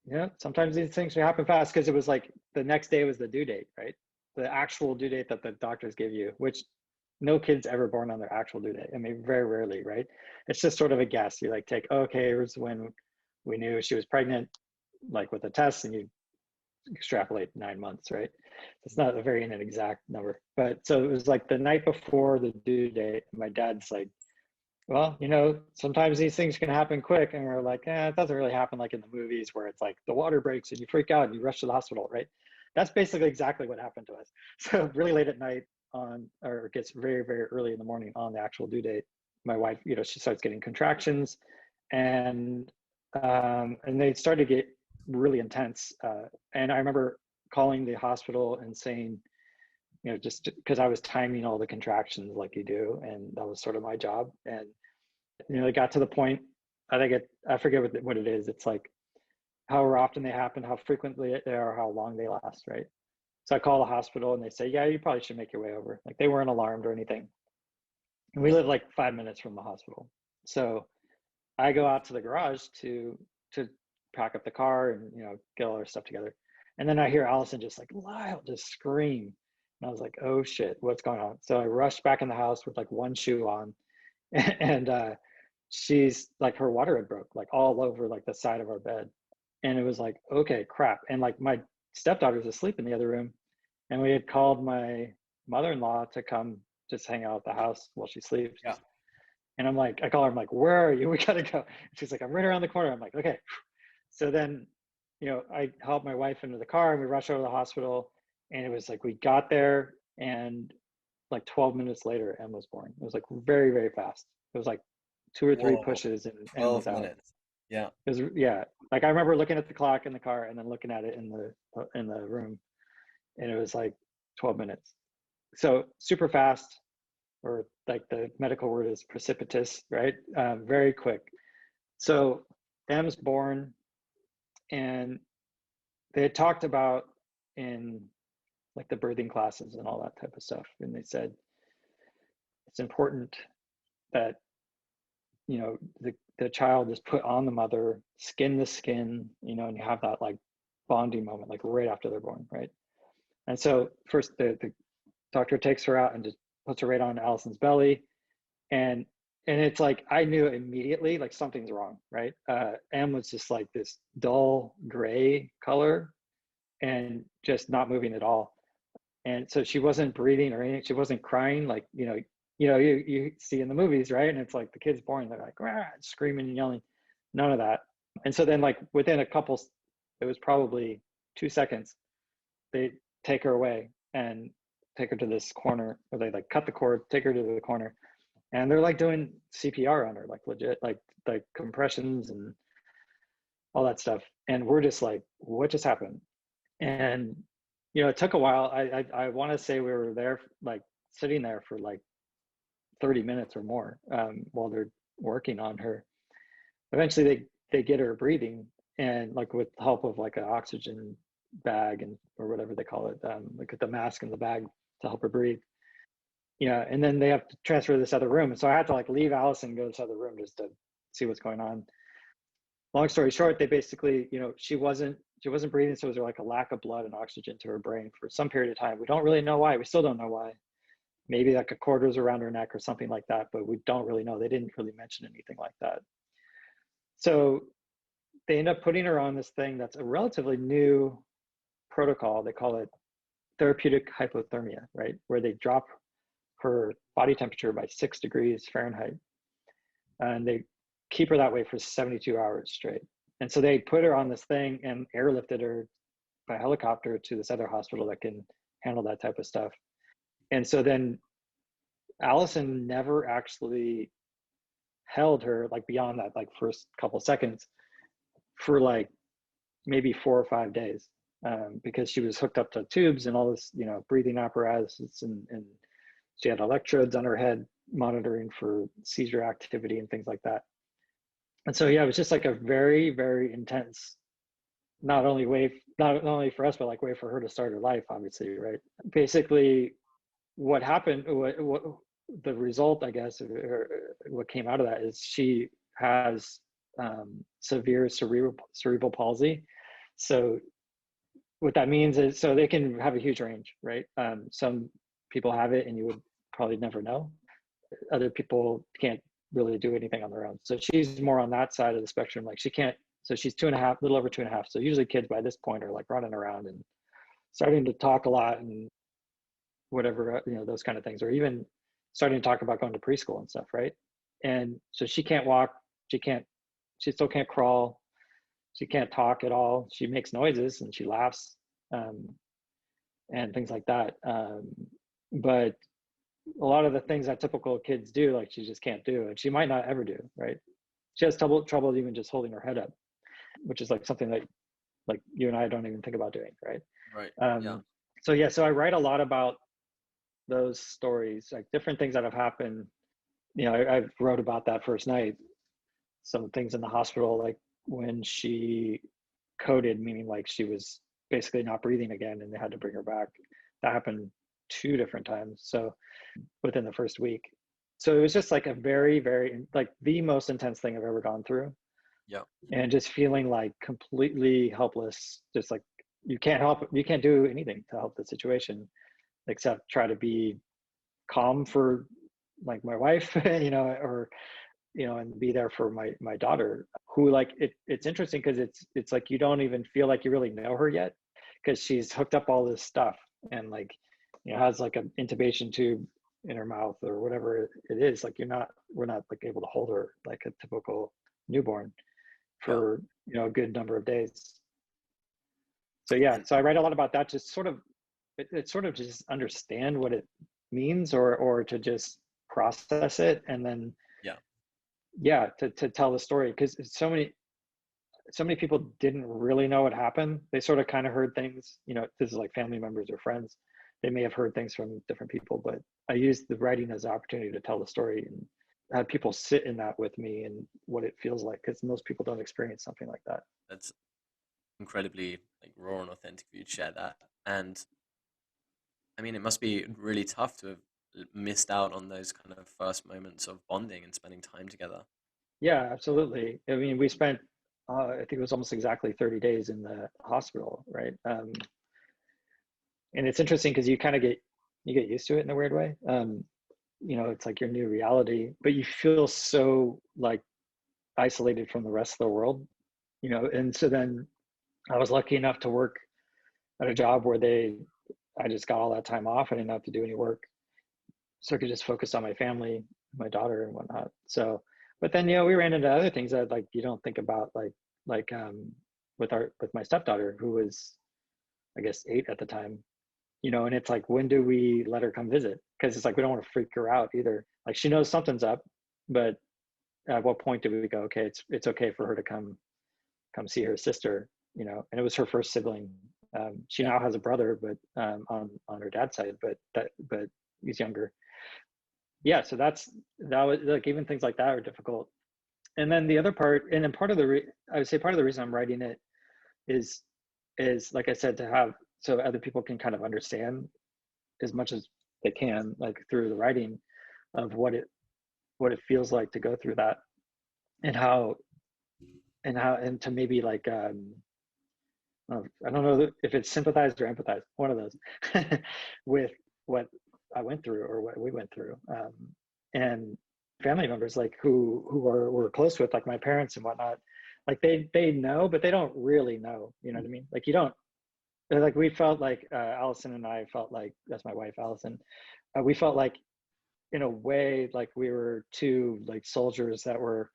Yeah, sometimes these things happen fast because it was like the next day was the due date, right? The actual due date that the doctors give you, which no kid's ever born on their actual due date. I mean, very rarely, right? It's just sort of a guess. You like take, oh, okay, here's when we knew she was pregnant, like with a test, and you extrapolate 9 months, right? It's not a very exact number. But so it was like the night before the due date, my dad's like, well, sometimes these things can happen quick. And we're like, it doesn't really happen like in the movies where it's like the water breaks and you freak out and you rush to the hospital, right? That's basically exactly what happened to us. So really late at night or it gets very, very early in the morning on the actual due date, my wife, she starts getting contractions and they started to get really intense. And I remember calling the hospital and saying, just because I was timing all the contractions like you do, and that was sort of my job. And it got to the point. I forget what it is. It's like however often they happen, how frequently they are, how long they last, right? So I call the hospital and they say, yeah, you probably should make your way over. Like they weren't alarmed or anything. And we live like 5 minutes from the hospital. So I go out to the garage to pack up the car and get all our stuff together. And then I hear Allison just like Lyle just scream. And I was like, oh shit, what's going on? So I rushed back in the house with like one shoe on. And she's like, her water had broke like all over like the side of our bed. And it was like, okay, crap. And like my stepdaughter's asleep in the other room. And we had called my mother-in-law to come just hang out at the house while she sleeps. Yeah. And I'm like, I call her, I'm like, where are you? We gotta go. She's like, I'm right around the corner. I'm like, okay. So then, I helped my wife into the car and we rushed over to the hospital. And it was like, we got there and like 12 minutes later, Em was born. It was like very, very fast. It was like 2 or 3 Whoa. pushes and Em was 12 out. minutes. Yeah. It was, yeah. Like I remember looking at the clock in the car and then looking at it in the room, and it was like 12 minutes. So super fast, or like the medical word is precipitous, right? Very quick. So Em's born, and they had talked about in like the birthing classes and all that type of stuff. And they said, it's important that, the child is put on the mother, skin to skin, and you have that like bonding moment, like right after they're born, right? And so first the doctor takes her out and just puts her right on Allison's belly. And it's like, I knew immediately, like something's wrong, right? Em was just like this dull gray color and just not moving at all. And so she wasn't breathing or anything. She wasn't crying like, you see in the movies, right? And it's like the kid's born, they're like, rah, screaming and yelling, none of that. And so then like within it was probably 2 seconds, they take her away and take her to this corner, or they like cut the cord, take her to the corner. And they're like doing CPR on her, like legit, like compressions and all that stuff. And we're just like, what just happened? And it took a while. I want to say we were there, like sitting there for like 30 minutes or more while they're working on her. Eventually, they get her breathing, and like with the help of like an oxygen bag or whatever they call it, like the mask in the bag to help her breathe. Yeah, and then they have to transfer to this other room. And so I had to like leave Allison and go to this other room just to see what's going on. Long story short, they basically, she wasn't breathing, so it was like a lack of blood and oxygen to her brain for some period of time. We don't really know why. We still don't know why. Maybe like a cord was around her neck or something like that, but we don't really know. They didn't really mention anything like that. So they end up putting her on this thing that's a relatively new protocol. They call it therapeutic hypothermia, right? Where they drop her body temperature by 6 degrees Fahrenheit. And they keep her that way for 72 hours straight. And so they put her on this thing and airlifted her by helicopter to this other hospital that can handle that type of stuff. And so then Allison never actually held her like beyond that, like first couple seconds for like maybe 4 or 5 days because she was hooked up to tubes and all this, breathing apparatus and she had electrodes on her head monitoring for seizure activity and things like that. And so, yeah, it was just like a very, very intense, not only for us, but like way for her to start her life, obviously, right? Basically, what happened, what the result, I guess, or what came out of that is she has severe cerebral palsy. So what that means is, so they can have a huge range, right? Some people have it and you would probably never know. Other people can't really do anything on their own. So she's more on that side of the spectrum. Like she can't, so she's 2.5, little over 2.5. So usually kids by this point are like running around and starting to talk a lot and whatever, those kind of things, or even starting to talk about going to preschool and stuff, right? And so she can't walk, she still can't crawl, she can't talk at all. She makes noises and she laughs, and things like that. But a lot of the things that typical kids do, like she just can't do, and she might not ever do, right? She has trouble even just holding her head up, which is like something that like you and I don't even think about doing, right? Right. So yeah, so I write a lot about those stories, like different things that have happened. I wrote about that first night, some things in the hospital, like when she coded, meaning like she was basically not breathing again and they had to bring her back. That happened 2 different times. So within the first week. So it was just like a very, very, like the most intense thing I've ever gone through. Yeah. And just feeling like completely helpless, just like you can't do anything to help the situation except try to be calm for like my wife, or and be there for my daughter, who like it's interesting because it's like you don't even feel like you really know her yet because she's hooked up all this stuff and like has like an intubation tube in her mouth or whatever it is. Like we're not like able to hold her like a typical newborn for a good number of days. So yeah, so I write a lot about that, just sort of it's sort of just understand what it means or to just process it, and then to tell the story, because so many people didn't really know what happened. They sort of kind of heard things, this is like family members or friends, they may have heard things from different people, but I used the writing as an opportunity to tell the story and have people sit in that with me and what it feels like, because most people don't experience something like that. That's incredibly like raw and authentic for you to share that. And I mean, it must be really tough to have missed out on those kind of first moments of bonding and spending time together. Yeah, absolutely. I mean, we spent I think it was almost exactly 30 days in the hospital, right? And it's interesting because you kind of get used to it in a weird way. It's like your new reality, but you feel so like isolated from the rest of the world, and so then I was lucky enough to work at a job where I just got all that time off. I didn't have to do any work, so I could just focus on my family, my daughter and whatnot. So, but then, we ran into other things that like you don't think about, like with my stepdaughter, who was, I guess, 8 at the time, and it's like, when do we let her come visit? Because it's like, we don't want to freak her out either. Like she knows something's up, but at what point do we go, okay, it's okay for her to come see her sister, and it was her first sibling. She now has a brother, but on her dad's side, but he's younger. Yeah, so that was like, even things like that are difficult. And then the other part, and then I would say part of the reason I'm writing it is like I said, to have so other people can kind of understand as much as they can, like through the writing of what it feels like to go through that, and how and to maybe like I don't know if it's sympathize or empathize, one of those, with what I went through or what we went through, and family members like who we're close with, like my parents and whatnot, like they know, but they don't really know. You know what I mean? Like you don't. Like we felt like Allison and I felt like, that's my wife, Allison. We felt like, in a way, like we were 2 like soldiers that were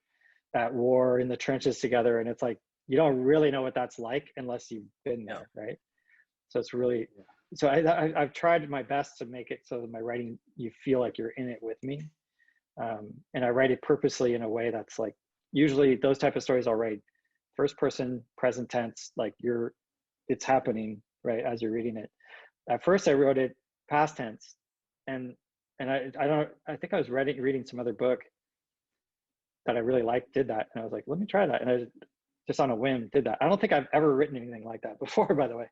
at war in the trenches together, and it's like you don't really know what that's like unless you've been there, right? So it's really, so I've tried my best to make it so that my writing, you feel like you're in it with me, and I write it purposely in a way that's like, usually those type of stories I'll write first person, present tense, like it's happening right as you're reading it. At first I wrote it past tense, and I think I was reading some other book that I really liked, did that, and I was like, let me try that, and I just on a whim did that. I don't think I've ever written anything like that before, by the way.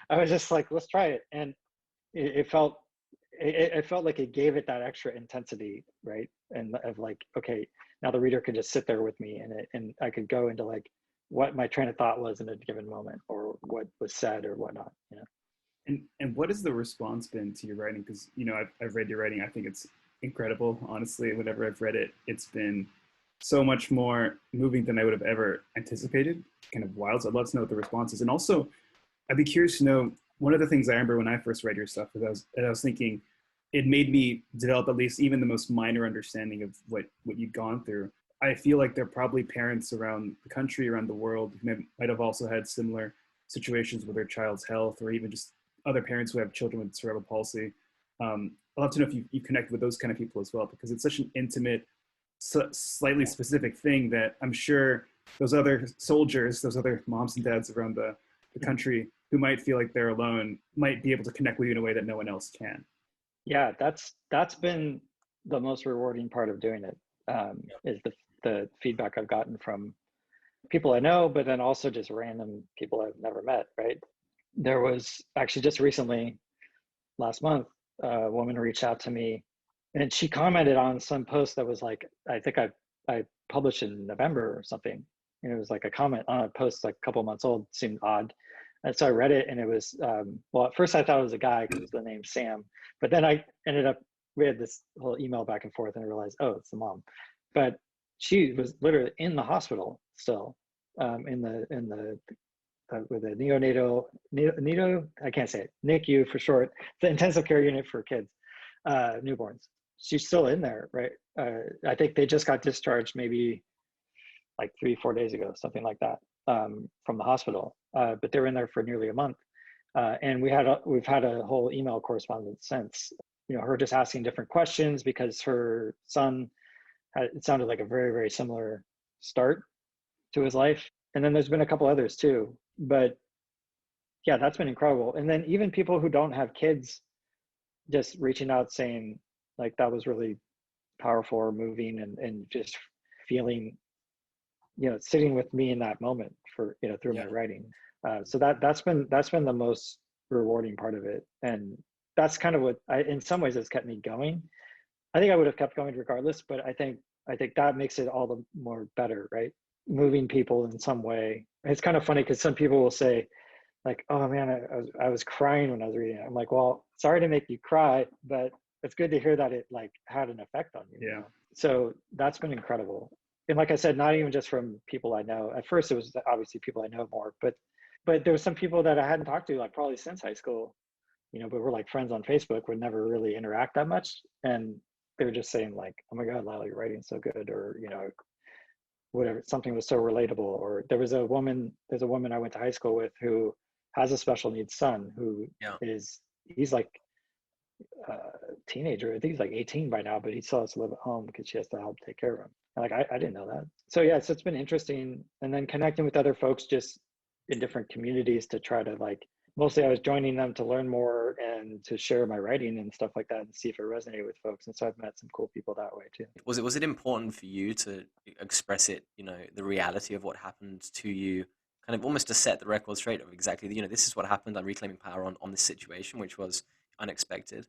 I was just like, let's try it, and it felt like it gave it that extra intensity, right? And of like, okay, now the reader could just sit there with me, and I could go into like what my train of thought was in a given moment, or what was said or whatnot. And what has the response been to your writing? Because I've read your writing. I think it's incredible. Honestly, whenever I've read it, it's been so much more moving than I would have ever anticipated. Kind of wild. So I'd love to know what the response is. And also, I'd be curious to know, one of the things I remember when I first read your stuff was I was thinking it made me develop at least even the most minor understanding of what you'd gone through. I feel like there are probably parents around the country, around the world, who might have also had similar situations with their child's health, or even just other parents who have children with cerebral palsy. I'd love to know if you connect with those kind of people as well, because it's such an intimate, slightly specific thing that I'm sure those other soldiers, those other moms and dads around the country who might feel like they're alone might be able to connect with you in a way that no one else can. Yeah, that's been the most rewarding part of doing it, is the feedback I've gotten from people I know, but then also just random people I've never met, right? There was actually just recently, last month, a woman reached out to me, and she commented on some post that was like, I think I published in November or something. And it was like a comment on a post like a couple months old, seemed odd. And so I read it, and it was, well, at first I thought it was a guy because the name Sam, but then I ended up, we had this whole email back and forth, and I realized, oh, it's the mom. But she was literally in the hospital still, in the with a I can't say it, NICU for short, the intensive care unit for kids, newborns. She's still in there, right? I think they just got discharged maybe like 3-4 days ago, something like that, from the hospital. But they were in there for nearly a month, and we've had a whole email correspondence since. Her just asking different questions because her son it sounded like a very, very similar start to his life. And then there's been a couple others too, but yeah, that's been incredible. And then even people who don't have kids just reaching out saying like, that was really powerful or moving, and just feeling, sitting with me in that moment for, through my writing. So that's been the most rewarding part of it. And that's kind of what in some ways has kept me going. I think I would have kept going regardless, but I think that makes it all the more better, right? Moving people in some way. It's kind of funny because some people will say like, oh man, I was crying when I was reading it. I'm like, well, sorry to make you cry, but it's good to hear that it like had an effect on you. Yeah. So that's been incredible. And like I said, not even just from people I know. At first it was obviously people I know more, but there were some people that I hadn't talked to like probably since high school, but we're like friends on Facebook, would never really interact that much. And they were just saying like, oh my God, Lyle, your writing's so good, or, whatever, something was so relatable. Or there's a woman I went to high school with who has a special needs son who he's like a teenager. I think he's like 18 by now, but he still has to live at home because she has to help take care of him. And like, I didn't know that. So yeah, so it's been interesting. And then connecting with other folks just in different communities to try to like, mostly I was joining them to learn more and to share my writing and stuff like that and see if it resonated with folks. And so I've met some cool people that way too. Was it important for you to express it, the reality of what happened to you, kind of almost to set the record straight of exactly, this is what happened, I'm reclaiming power on this situation, which was unexpected?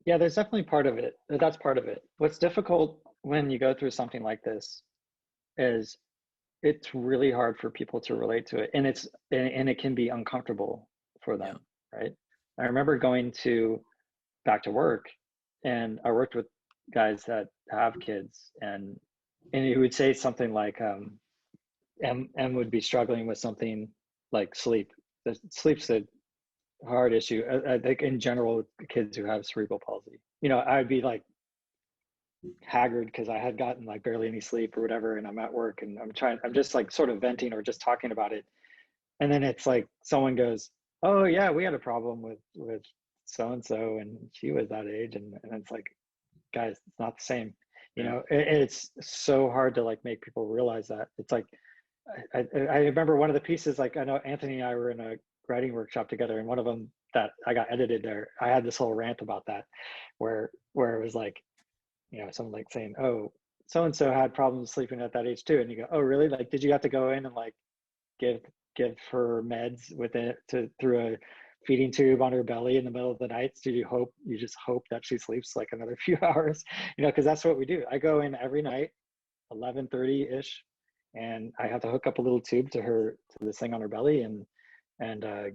Yeah, there's definitely part of it. That's part of it. What's difficult when you go through something like this is it's really hard for people to relate to it. And it can be uncomfortable for them, right? I remember going back to work, and I worked with guys that have kids, and he would say something like, M would be struggling with something like sleep. Sleep's a hard issue. I think in general, kids who have cerebral palsy, I'd be like haggard because I had gotten like barely any sleep or whatever, and I'm at work and I'm just like sort of venting or just talking about it. And then it's like someone goes, oh yeah, we had a problem with so-and-so, and she was that age. And it's like, guys, it's not the same. It's so hard to like make people realize that. It's like, I remember one of the pieces, like I know Anthony and I were in a writing workshop together, and one of them that I got edited there, I had this whole rant about that, where it was like, someone like saying, oh, so-and-so had problems sleeping at that age too. And you go, oh really? Like, did you have to go in and like give her meds through a feeding tube on her belly in the middle of the night? So you just hope that she sleeps like another few hours, because that's what we do. I go in every night, 11:30 ish, and I have to hook up a little tube to this thing on her belly, and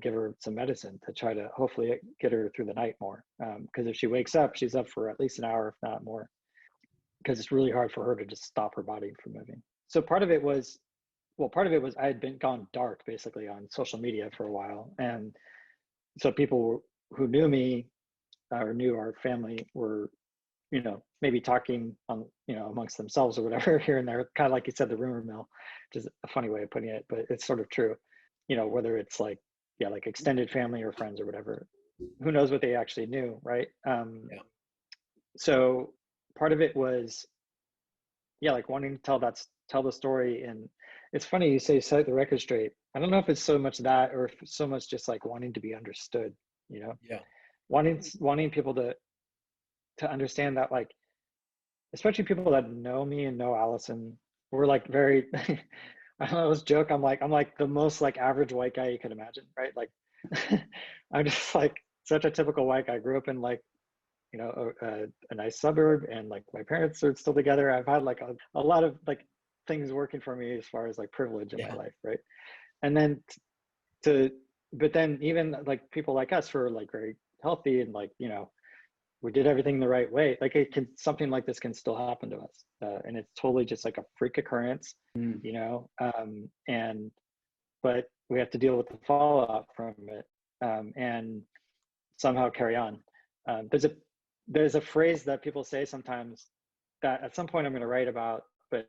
give her some medicine to try to hopefully get her through the night more. Because if she wakes up, she's up for at least an hour, if not more. Because it's really hard for her to just stop her body from moving. So part of it was I had been gone dark basically on social media for a while, and so people who knew me or knew our family were, maybe talking on, amongst themselves or whatever here and there, kind of like you said, the rumor mill, which is a funny way of putting it, but it's sort of true. Whether it's like, yeah, like extended family or friends or whatever, who knows what they actually knew, right? Yeah. So part of it was, yeah, like wanting to tell the story. And it's funny you say set the record straight. I don't know if it's so much that, or if it's so much just like wanting to be understood, Yeah. wanting people to understand that, like, especially people that know me and know Allison, we're like very I don't know, this joke, I'm like the most like average white guy you could imagine, right? Like I'm just like such a typical white guy. I grew up in like, a nice suburb, and like my parents are still together. I've had like a lot of like things working for me as far as like privilege in my Yeah. life, right? And then to but then even like people like us who are like very healthy and like, we did everything the right way, like something like this can still happen to us, and it's totally just like a freak occurrence, Mm. and but we have to deal with the fallout from it, and somehow carry on. There's a phrase that people say sometimes that at some point I'm going to write about, but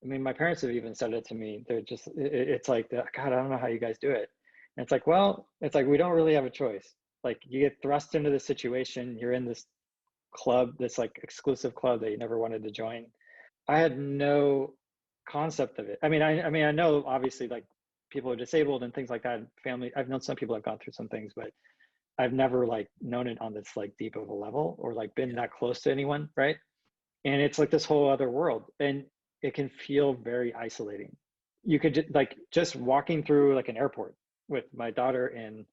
I mean, my parents have even said it to me. They're just, it's like, God, I don't know how you guys do it. And it's like, well, it's like, we don't really have a choice. Like you get thrust into the situation. You're in this club, this like exclusive club that you never wanted to join. I had no concept of it. I know obviously like people are disabled and things like that. Family, I've known some people have gone through some things, but I've never like known it on this like deep of a level, or like been Yeah. that close to anyone, right? And it's like this whole other world, and it can feel very isolating. You could like just walking through like an airport with my daughter in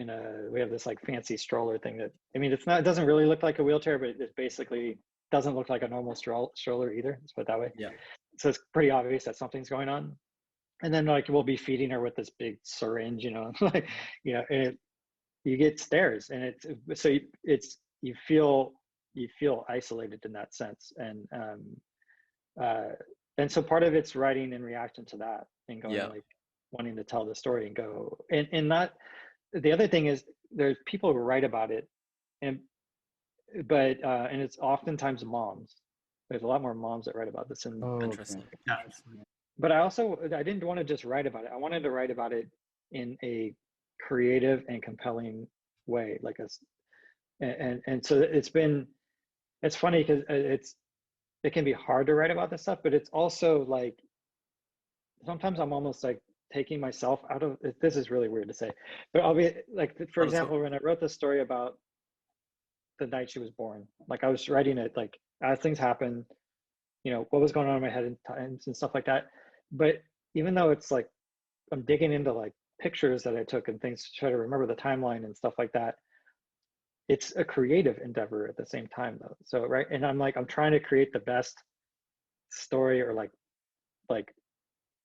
a, we have this like fancy stroller thing that, I mean, it doesn't really look like a wheelchair, but it basically doesn't look like a normal stroller either, let's put it that way. Yeah. So it's pretty obvious that something's going on. And then like we'll be feeding her with this big syringe, like, and you get stares, and you feel isolated in that sense. Uh and so part of it's writing in reaction to that, and going Yeah. like wanting to tell the story and go, and not, the other thing is there's people who write about it, and and it's oftentimes moms. There's a lot more moms that write about this, and Oh, okay. Interesting. Interesting. but I didn't want to just write about it. I wanted to write about it in a creative and compelling way, like and so it's funny because it can be hard to write about this stuff, but it's also like sometimes I'm almost like taking myself out of it. This is really weird to say, but I'll be like, for Not at all. example, when I wrote this story about the night she was born, like I was writing it like as things happen, what was going on in my head in times and stuff like that. But even though it's like I'm digging into like pictures that I took and things to try to remember the timeline and stuff like that, it's a creative endeavor at the same time though. So right, and I'm trying to create the best story, or like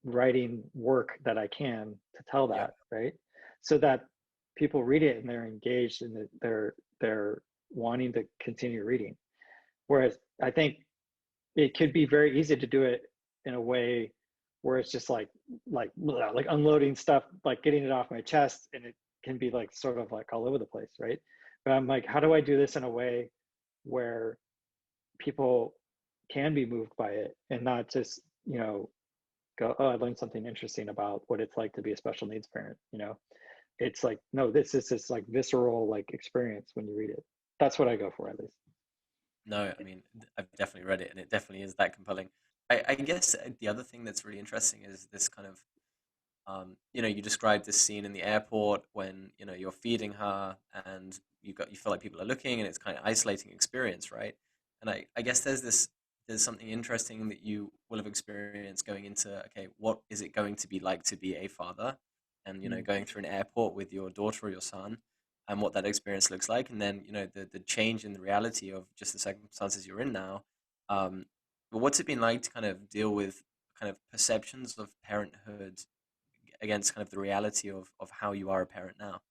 writing work that I can to tell Yeah. that, right? So that people read it and they're engaged, and they're wanting to continue reading. Whereas I think it could be very easy to do it in a way where it's just like unloading stuff, like getting it off my chest, and it can be like sort of like all over the place, right? But I'm like, how do I do this in a way where people can be moved by it, and not just, go, oh, I learned something interesting about what it's like to be a special needs parent. It's like, no, this is this like visceral like experience when you read it. That's what I go for, at least. No, I mean, I've definitely read it, and it definitely is that compelling. I guess the other thing that's really interesting is this kind of, you described this scene in the airport when, you're feeding her, and you feel like people are looking, and it's kind of isolating experience, right? And I guess there's something interesting that you will have experienced going into, okay, what is it going to be like to be a father, and Mm. going through an airport with your daughter or your son, and what that experience looks like, and then the change in the reality of just the circumstances you're in now. But what's it been like to kind of deal with kind of perceptions of parenthood against kind of the reality of how you are a parent now?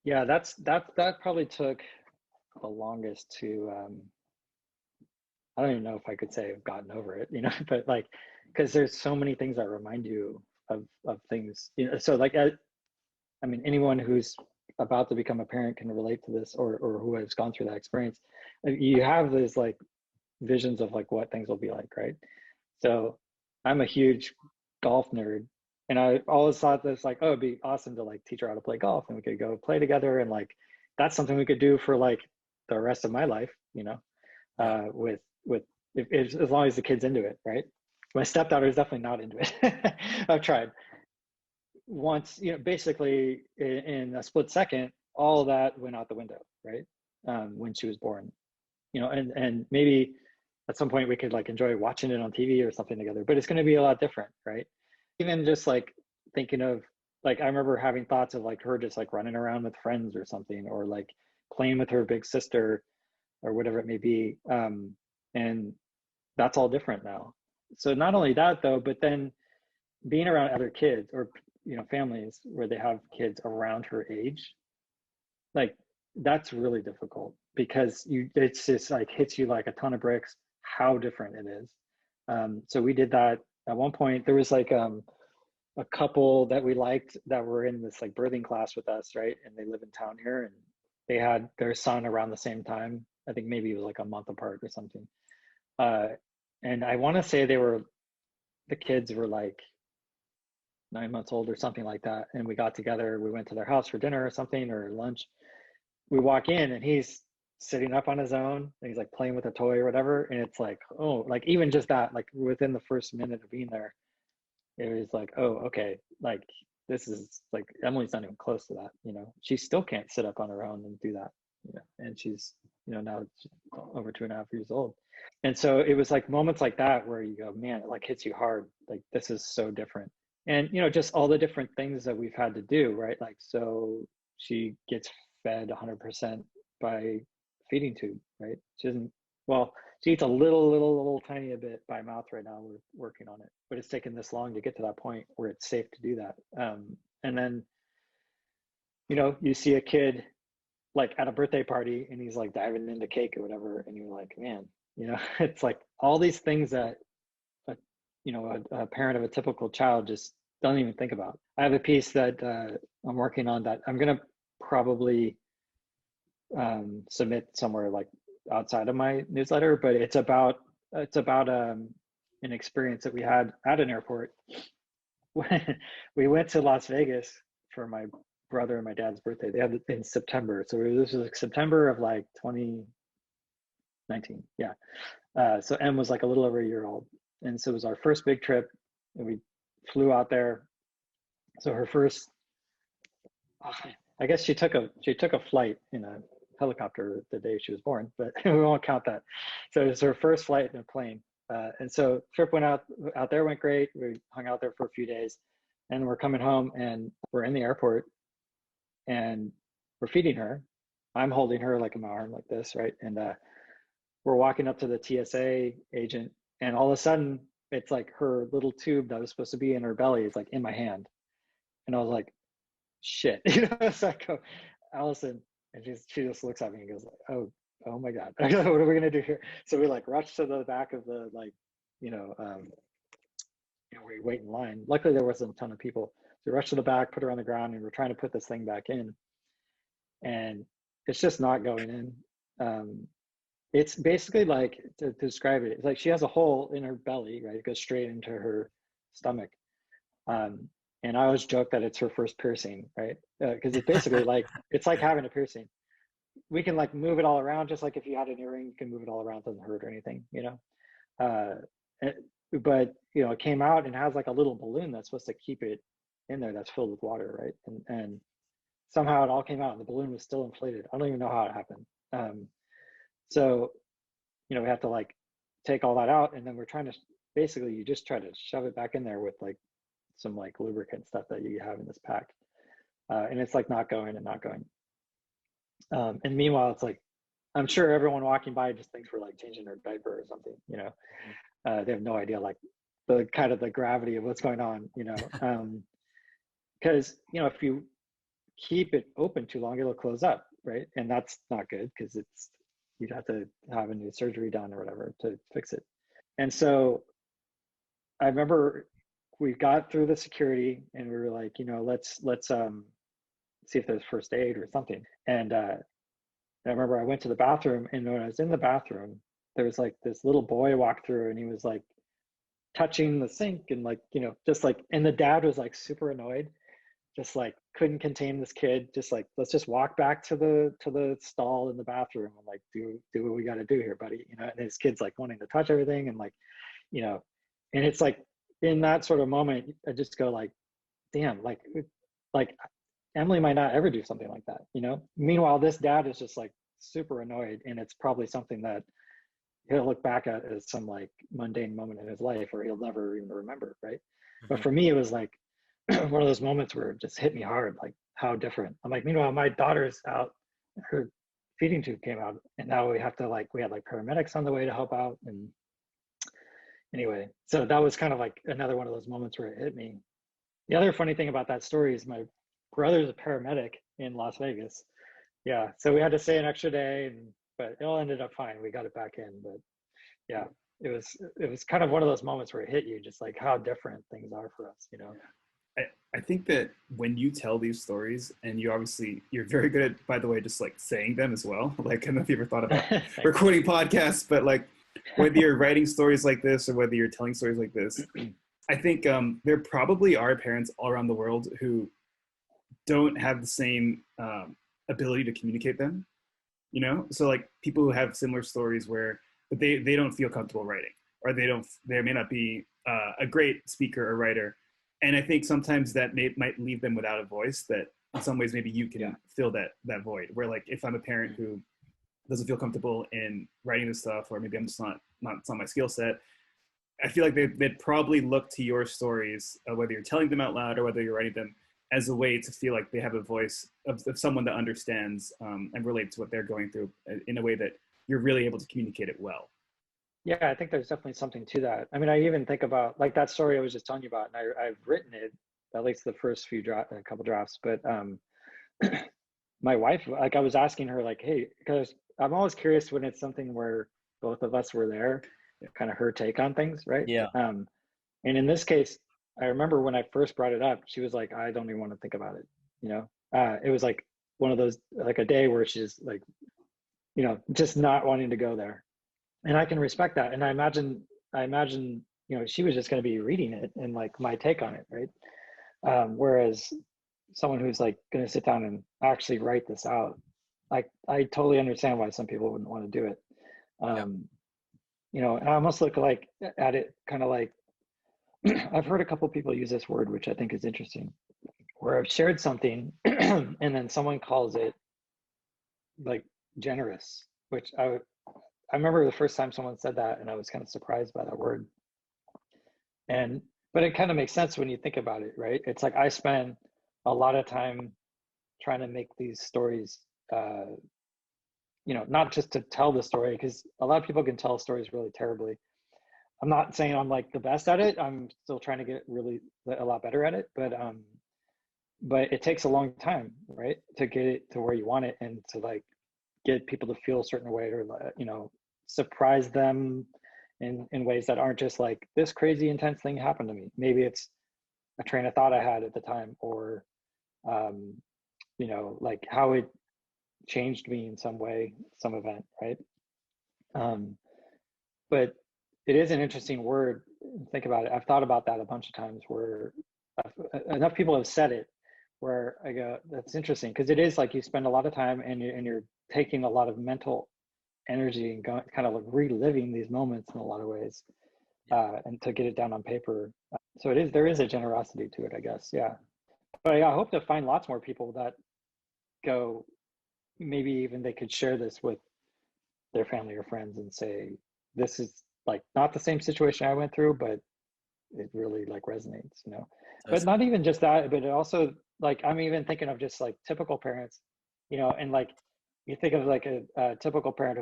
Yeah, that probably took the longest to I don't even know if I could say I've gotten over it, but like, because there's so many things that remind you of things, So like, I mean, anyone who's about to become a parent can relate to this, or who has gone through that experience. You have these like visions of like what things will be like, right? So I'm a huge golf nerd, and I always thought this like, oh, it'd be awesome to like teach her how to play golf, and we could go play together, and like that's something we could do for like the rest of my life, Yeah. with if as long as the kid's into it, right? My stepdaughter is definitely not into it. I've tried once, basically in a split second, all of that went out the window, right? When she was born, and maybe at some point we could like enjoy watching it on TV or something together, but it's going to be a lot different, right? Even just like thinking of like, I remember having thoughts of like her just like running around with friends or something, or like playing with her big sister or whatever it may be. And that's all different now. So not only that though, but then being around other kids, or families where they have kids around her age, like that's really difficult, because it's just like hits you like a ton of bricks how different it is. So we did that at one point. There was like a couple that we liked that were in this like birthing class with us, right? And they live in town here, and they had their son around the same time. I think maybe it was like a month apart or something. uh, and I want to say the kids were like 9 months old or something like that. And we got together, we went to their house for dinner or something, or lunch. We walk in and he's sitting up on his own, and he's like playing with a toy or whatever. And it's like, oh, like even just that, like within the first minute of being there, it was like, oh, okay, like this is like Emily's not even close to that, She still can't sit up on her own and do that, and she's, now over 2.5 years old. And so it was like moments like that where you go, man, it like hits you hard. Like this is so different. And just all the different things that we've had to do, right? Like, so she gets fed 100% by feeding tube, right? She doesn't, well, she eats a little tiny a bit by mouth right now. We're working on it, but it's taken this long to get to that point where it's safe to do that. And then, you see a kid like at a birthday party and he's like diving into cake or whatever, and you're like, man, it's like all these things that a, a parent of a typical child just don't even think about. I have a piece that I'm working on that I'm gonna probably submit somewhere like outside of my newsletter, but it's about an experience that we had at an airport when we went to Las Vegas for my brother and my dad's birthday. They had it in September, so this was like September of like 2019. Yeah. So Em was like a little over a year old, and so it was our first big trip, and we flew out there. So her first, I guess she took a flight in a helicopter the day she was born, but we won't count that. So it was her first flight in a plane, and so trip went out there went great. We hung out there for a few days, and we're coming home, and we're in the airport, and we're feeding her. I'm holding her like in my arm like this, right? And we're walking up to the TSA agent, and all of a sudden, it's like her little tube that was supposed to be in her belly is like in my hand, and I was like, "Shit!" So I go, Allison, and she just looks at me and goes like, "Oh my God, what are we gonna do here?" So we like rush to the back of the like, you know, um, we wait in line. Luckily, there wasn't a ton of people. So we rushed to the back, put her on the ground, and we're trying to put this thing back in, and it's just not going in. It's basically like, to describe it, it's like she has a hole in her belly, right? It goes straight into her stomach. And I always joke that it's her first piercing, right? Because it's basically like, it's like having a piercing. We can like move it all around, just like if you had an earring, you can move it all around, it doesn't hurt or anything. Uh, but it came out and has like a little balloon that's supposed to keep it in there, that's filled with water, right? And somehow it all came out and the balloon was still inflated. I don't even know how it happened. So we have to like take all that out, and then we're trying to, basically you just try to shove it back in there with like some like lubricant stuff that you have in this pack, and it's like not going and not going. And meanwhile, it's like I'm sure everyone walking by just thinks we're like changing their diaper or something, you know. They have no idea like the kind of the gravity of what's going on, you know. Because you know, if you keep it open too long, it'll close up, right? And that's not good because it's you'd have to have a new surgery done or whatever to fix it. And so I remember we got through the security and we were like, you know, let's see if there's first aid or something. And I remember I went to the bathroom, and when I was in the bathroom, there was like this little boy walked through, and he was like touching the sink and like, you know, just like, and the dad was like super annoyed, just like couldn't contain this kid, just like, let's just walk back to the stall in the bathroom and like do what we got to do here, buddy, you know. And his kid's like wanting to touch everything and like, you know, and it's like in that sort of moment, I just go like, damn, like Emily might not ever do something like that, you know. Meanwhile, this dad is just like super annoyed, and it's probably something that he'll look back at as some like mundane moment in his life, or he'll never even remember, right? Mm-hmm. But for me, it was like one of those moments where it just hit me hard, like how different. I'm like, meanwhile, my daughter's out, her feeding tube came out, and now we had like paramedics on the way to help out. And anyway, so that was kind of like another one of those moments where it hit me. The other funny thing about that story is my brother's a paramedic in Las Vegas. Yeah, so we had to stay an extra day, but it all ended up fine. We got it back in, but yeah, it was kind of one of those moments where it hit you, just like how different things are for us, you know. I think that when you tell these stories, and you're very good at, by the way, just like saying them as well. Like, I don't know if you ever thought about recording podcasts, but like whether you're writing stories like this or whether you're telling stories like this, I think there probably are parents all around the world who don't have the same ability to communicate them, you know? So like people who have similar stories but they don't feel comfortable writing, or they may not be a great speaker or writer. And I think sometimes that might leave them without a voice that in some ways maybe you can fill that void, where like if I'm a parent who doesn't feel comfortable in writing this stuff, or maybe I'm just it's not my skill set, I feel like they'd probably look to your stories, whether you're telling them out loud or whether you're writing them, as a way to feel like they have a voice of someone that understands and relates to what they're going through in a way that you're really able to communicate it well. Yeah, I think there's definitely something to that. I mean, I even think about like that story I was just telling you about, and I've written it, at least the first a couple drafts, but my wife, like I was asking her like, hey, because I'm always curious when it's something where both of us were there, kind of her take on things, right? Yeah. And in this case, I remember when I first brought it up, she was like, I don't even want to think about it, you know. It was like one of those, like a day where she's like, you know, just not wanting to go there. And I can respect that. And I imagine, you know, she was just going to be reading it and like my take on it, right? Whereas someone who's like going to sit down and actually write this out, I totally understand why some people wouldn't want to do it. You know, and I almost look like at it kind of like, I've heard a couple people use this word, which I think is interesting, where I've shared something and then someone calls it like generous, which I remember the first time someone said that, and I was kind of surprised by that word. But it kind of makes sense when you think about it, right? It's like I spend a lot of time trying to make these stories, you know, not just to tell the story, because a lot of people can tell stories really terribly. I'm not saying I'm like the best at it. I'm still trying to get really a lot better at it, but it takes a long time, right, to get it to where you want it, and to like get people to feel a certain way, or you know, surprise them in ways that aren't just like this crazy intense thing happened to me. Maybe it's a train of thought I had at the time, or you know, like how it changed me in some way, some event, right? But it is an interesting word. Think about it. I've thought about that a bunch of times, where enough people have said it where I go, that's interesting, because it is like you spend a lot of time and you're taking a lot of mental energy and going, kind of like reliving these moments in a lot of ways, and to get it down on paper. So there is a generosity to it, I guess. Yeah. But yeah, I hope to find lots more people that go, maybe even they could share this with their family or friends and say, this is like not the same situation I went through, but it really like resonates, you know. But not even just that, but it also, like, I'm even thinking of just like typical parents, you know, and like you think of like a typical parent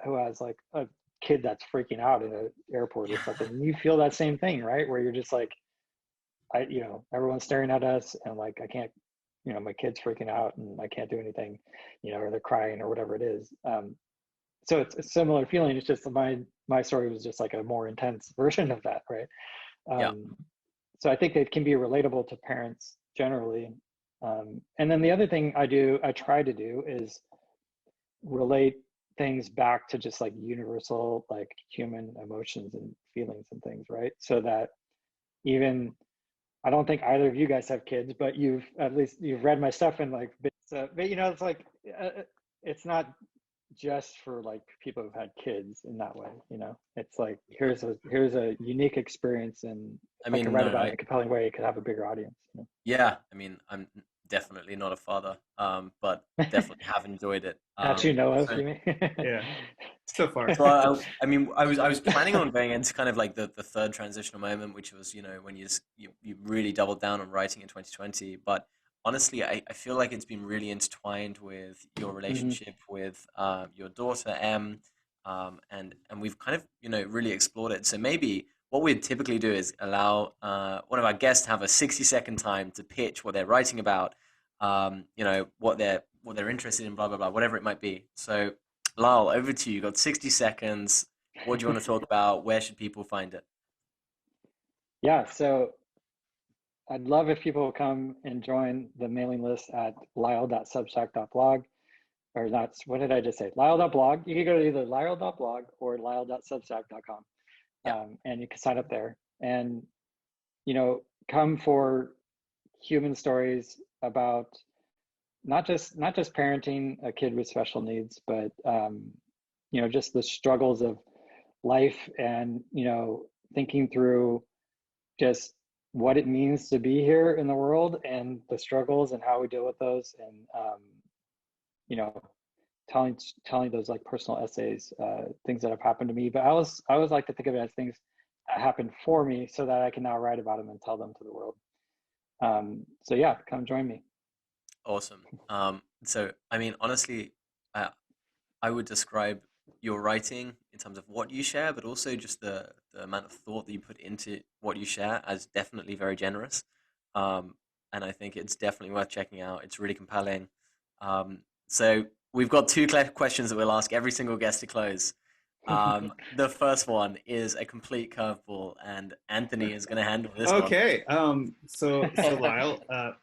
who has like a kid that's freaking out in an airport or something. And you feel that same thing, right? Where you're just like, everyone's staring at us, and like I can't, my kid's freaking out and I can't do anything, or they're crying or whatever it is. So it's a similar feeling. It's just my story was just like a more intense version of that, right? Yeah. So I think it can be relatable to parents generally. And then the other thing I try to do is relate things back to just like universal, like human emotions and feelings and things, right? So that even, I don't think either of you guys have kids, but you've read my stuff, and like, but it's like, it's not just for like people who've had kids in that way. It's like, here's a unique experience, and I if I could mean, write no, about it in a compelling way, it could have a bigger audience. yeah, I mean, I'm definitely not a father, but definitely have enjoyed it. That you know of, So, you mean? Yeah, so far. so I mean, I was planning on going into kind of like the third transitional moment, which was, when you really doubled down on writing in 2020. But honestly, I feel like it's been really intertwined with your Mhm. relationship with your daughter M, and we've kind of really explored it. So maybe what we'd typically do is allow one of our guests to have a 60-second time to pitch what they're writing about, what they're interested in, blah blah blah, whatever it might be. So Lyle, over to you. You got 60 seconds. What do you want to talk about? Where should people find it? Yeah, so I'd love if people come and join the mailing list at lyle.substack.blog, or not, what did I just say? Lyle.blog. You can go to either lyle.blog or lyle.substack.com, Yeah. and you can sign up there. And, come for human stories about not just parenting a kid with special needs, but, just the struggles of life, and, thinking through just what it means to be here in the world, and the struggles and how we deal with those, and you know telling those like personal essays, things that have happened to me. But I always like to think of it as things that happened for me, so that I can now write about them and tell them to the world. So yeah, come join me. Awesome. So, I mean, honestly, I would describe your writing in terms of what you share, but also just the amount of thought that you put into what you share as definitely very generous. Um, and I think it's definitely worth checking out. It's really compelling. So we've got two questions that we'll ask every single guest to close. The first one is a complete curveball, and Anthony is going to handle this one. Okay. So Lyle,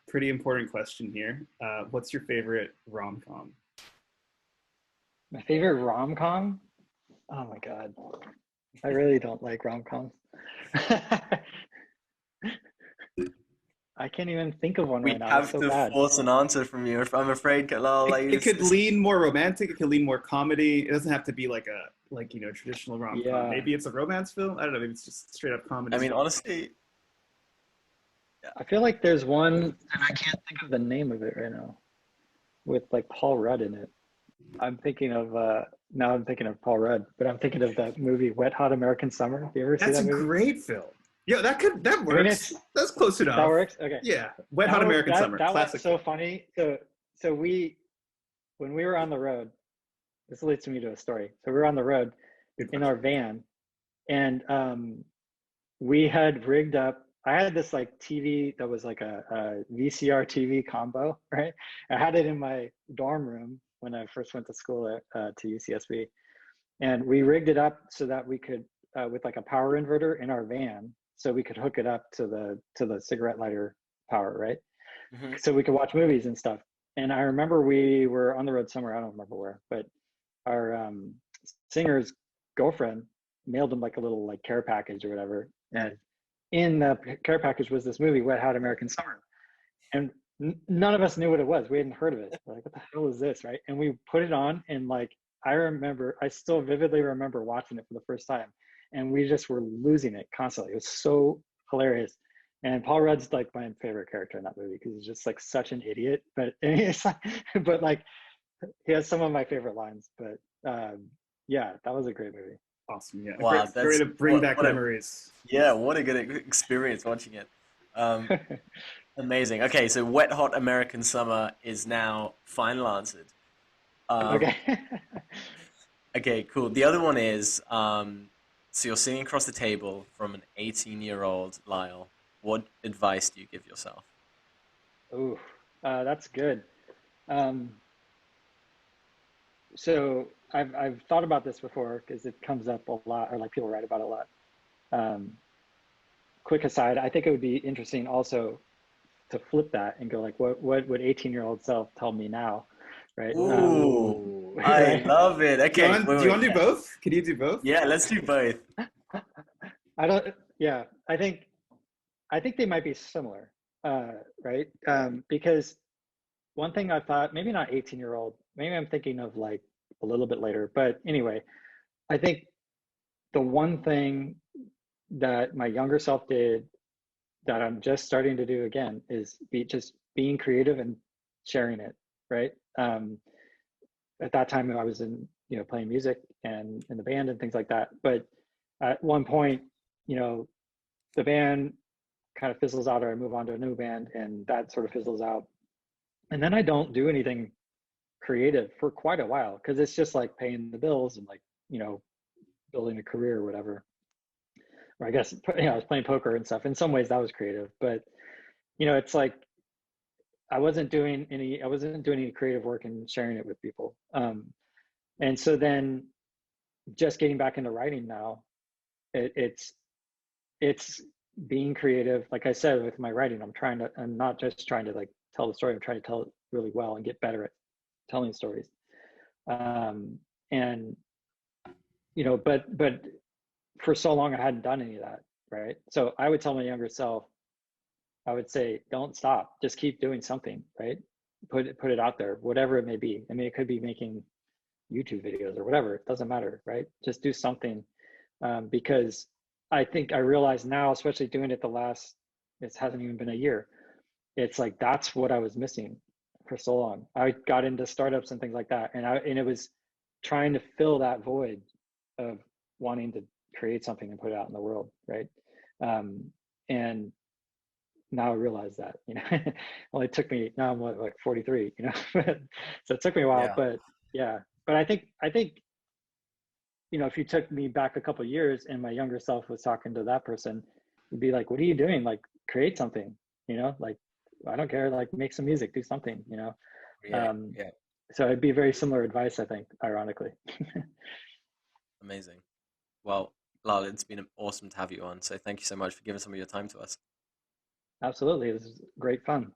pretty important question here. What's your favorite rom-com? My favorite rom-com? Oh my God. I really don't like rom-coms. I can't even think of one We right now. It's have so to bad. force an answer from you. If I'm afraid, Lyle, like It could lean more romantic. It could lean more comedy. It doesn't have to be like traditional rom-com. Yeah. Maybe it's a romance film. I don't know. Maybe it's just straight up comedy. I mean, honestly, I feel like there's one, and I can't think of the name of it right now, with like Paul Rudd in it. I'm thinking of Paul Rudd, but I'm thinking of that movie Wet Hot American Summer. Have you ever seen That's that a movie? great film. Yeah, that works. I mean, That's close enough. that works. Okay. Yeah, Wet Hot American Summer. That Classic. was so funny. So when we were on the road, this leads me to a story. So we were on the road in our van, and we had rigged up. I had this like TV that was like a VCR TV combo, right? I had it in my dorm room when I first went to school to UCSB, and we rigged it up so that we could, with like a power inverter in our van, so we could hook it up to the cigarette lighter power, right? mhm. So we could watch movies and stuff. And I remember we were on the road somewhere, I don't remember where, but our singer's girlfriend mailed him like a little like care package or whatever, and in the care package was this movie Wet Hot American Summer, and none of us knew what it was. We hadn't heard of it. We're like, what the hell is this, right? And we put it on, and like I still vividly remember watching it for the first time, and we just were losing it constantly. It was so hilarious. And Paul Rudd's like my favorite character in that movie, because he's just like such an idiot, but and he's like, but like he has some of my favorite lines. But yeah, that was a great movie. Awesome. Yeah. Wow, Great to bring back what a memories. yeah, what a good experience watching it. Um, Amazing. Okay, so Wet Hot American Summer is now final answered. Um, Okay. okay, cool. The other one is so you're sitting across the table from an 18-year-old Lyle. What advice do you give yourself? Ooh, that's good. Um, so I've thought about this before because it comes up a lot, or like people write about it a lot. Um, quick aside, I think it would be interesting also to flip that and go like, what would 18-year-old self tell me now, right? Ooh, I Right? love it. Okay, wait, Do you wait, want to do yeah, both? Can you do both? yeah. Let's do both. I don't. Yeah, I think they might be similar, right? Because one thing I thought, maybe not 18-year-old, maybe I'm thinking of like a little bit later, but anyway, I think the one thing that my younger self did that I'm just starting to do again is just being creative and sharing it, right? At that time, I was in, playing music and in the band and things like that. But at one point, you know, the band kind of fizzles out, or I move on to a new band, and that sort of fizzles out. And then I don't do anything creative for quite a while because it's just like paying the bills and like, you know, building a career or whatever. Or I guess, I was playing poker and stuff. In some ways, that was creative, but it's like I wasn't doing any creative work and sharing it with people. And so then just getting back into writing now, it, it's it's being creative. Like I said, with my writing, I'm not just trying to like tell the story. I'm trying to tell it really well and get better at telling stories. Um, and but for so long I hadn't done any of that, right? So I would tell my younger self, I would say, don't stop, just keep doing something, right? Put it out there, whatever it may be. I mean, it could be making YouTube videos or whatever. It doesn't matter, right? Just do something, because I think I realize now, especially doing it it hasn't even been a year. It's like that's what I was missing for so long. I got into startups and things like that, and it was trying to fill that void of wanting to create something and put it out in the world, right? And now I realize that, only took me, now I'm like 43, so it took me a while, Yeah. but yeah. But I think if you took me back a couple of years and my younger self was talking to that person, you'd be like, what are you doing? Like, create something, like, I don't care, like, make some music, do something, Yeah. um, Yeah. so it'd be very similar advice, I think, ironically. Amazing. Well, Lal, it's been awesome to have you on. So thank you so much for giving some of your time to us. Absolutely, it was great fun.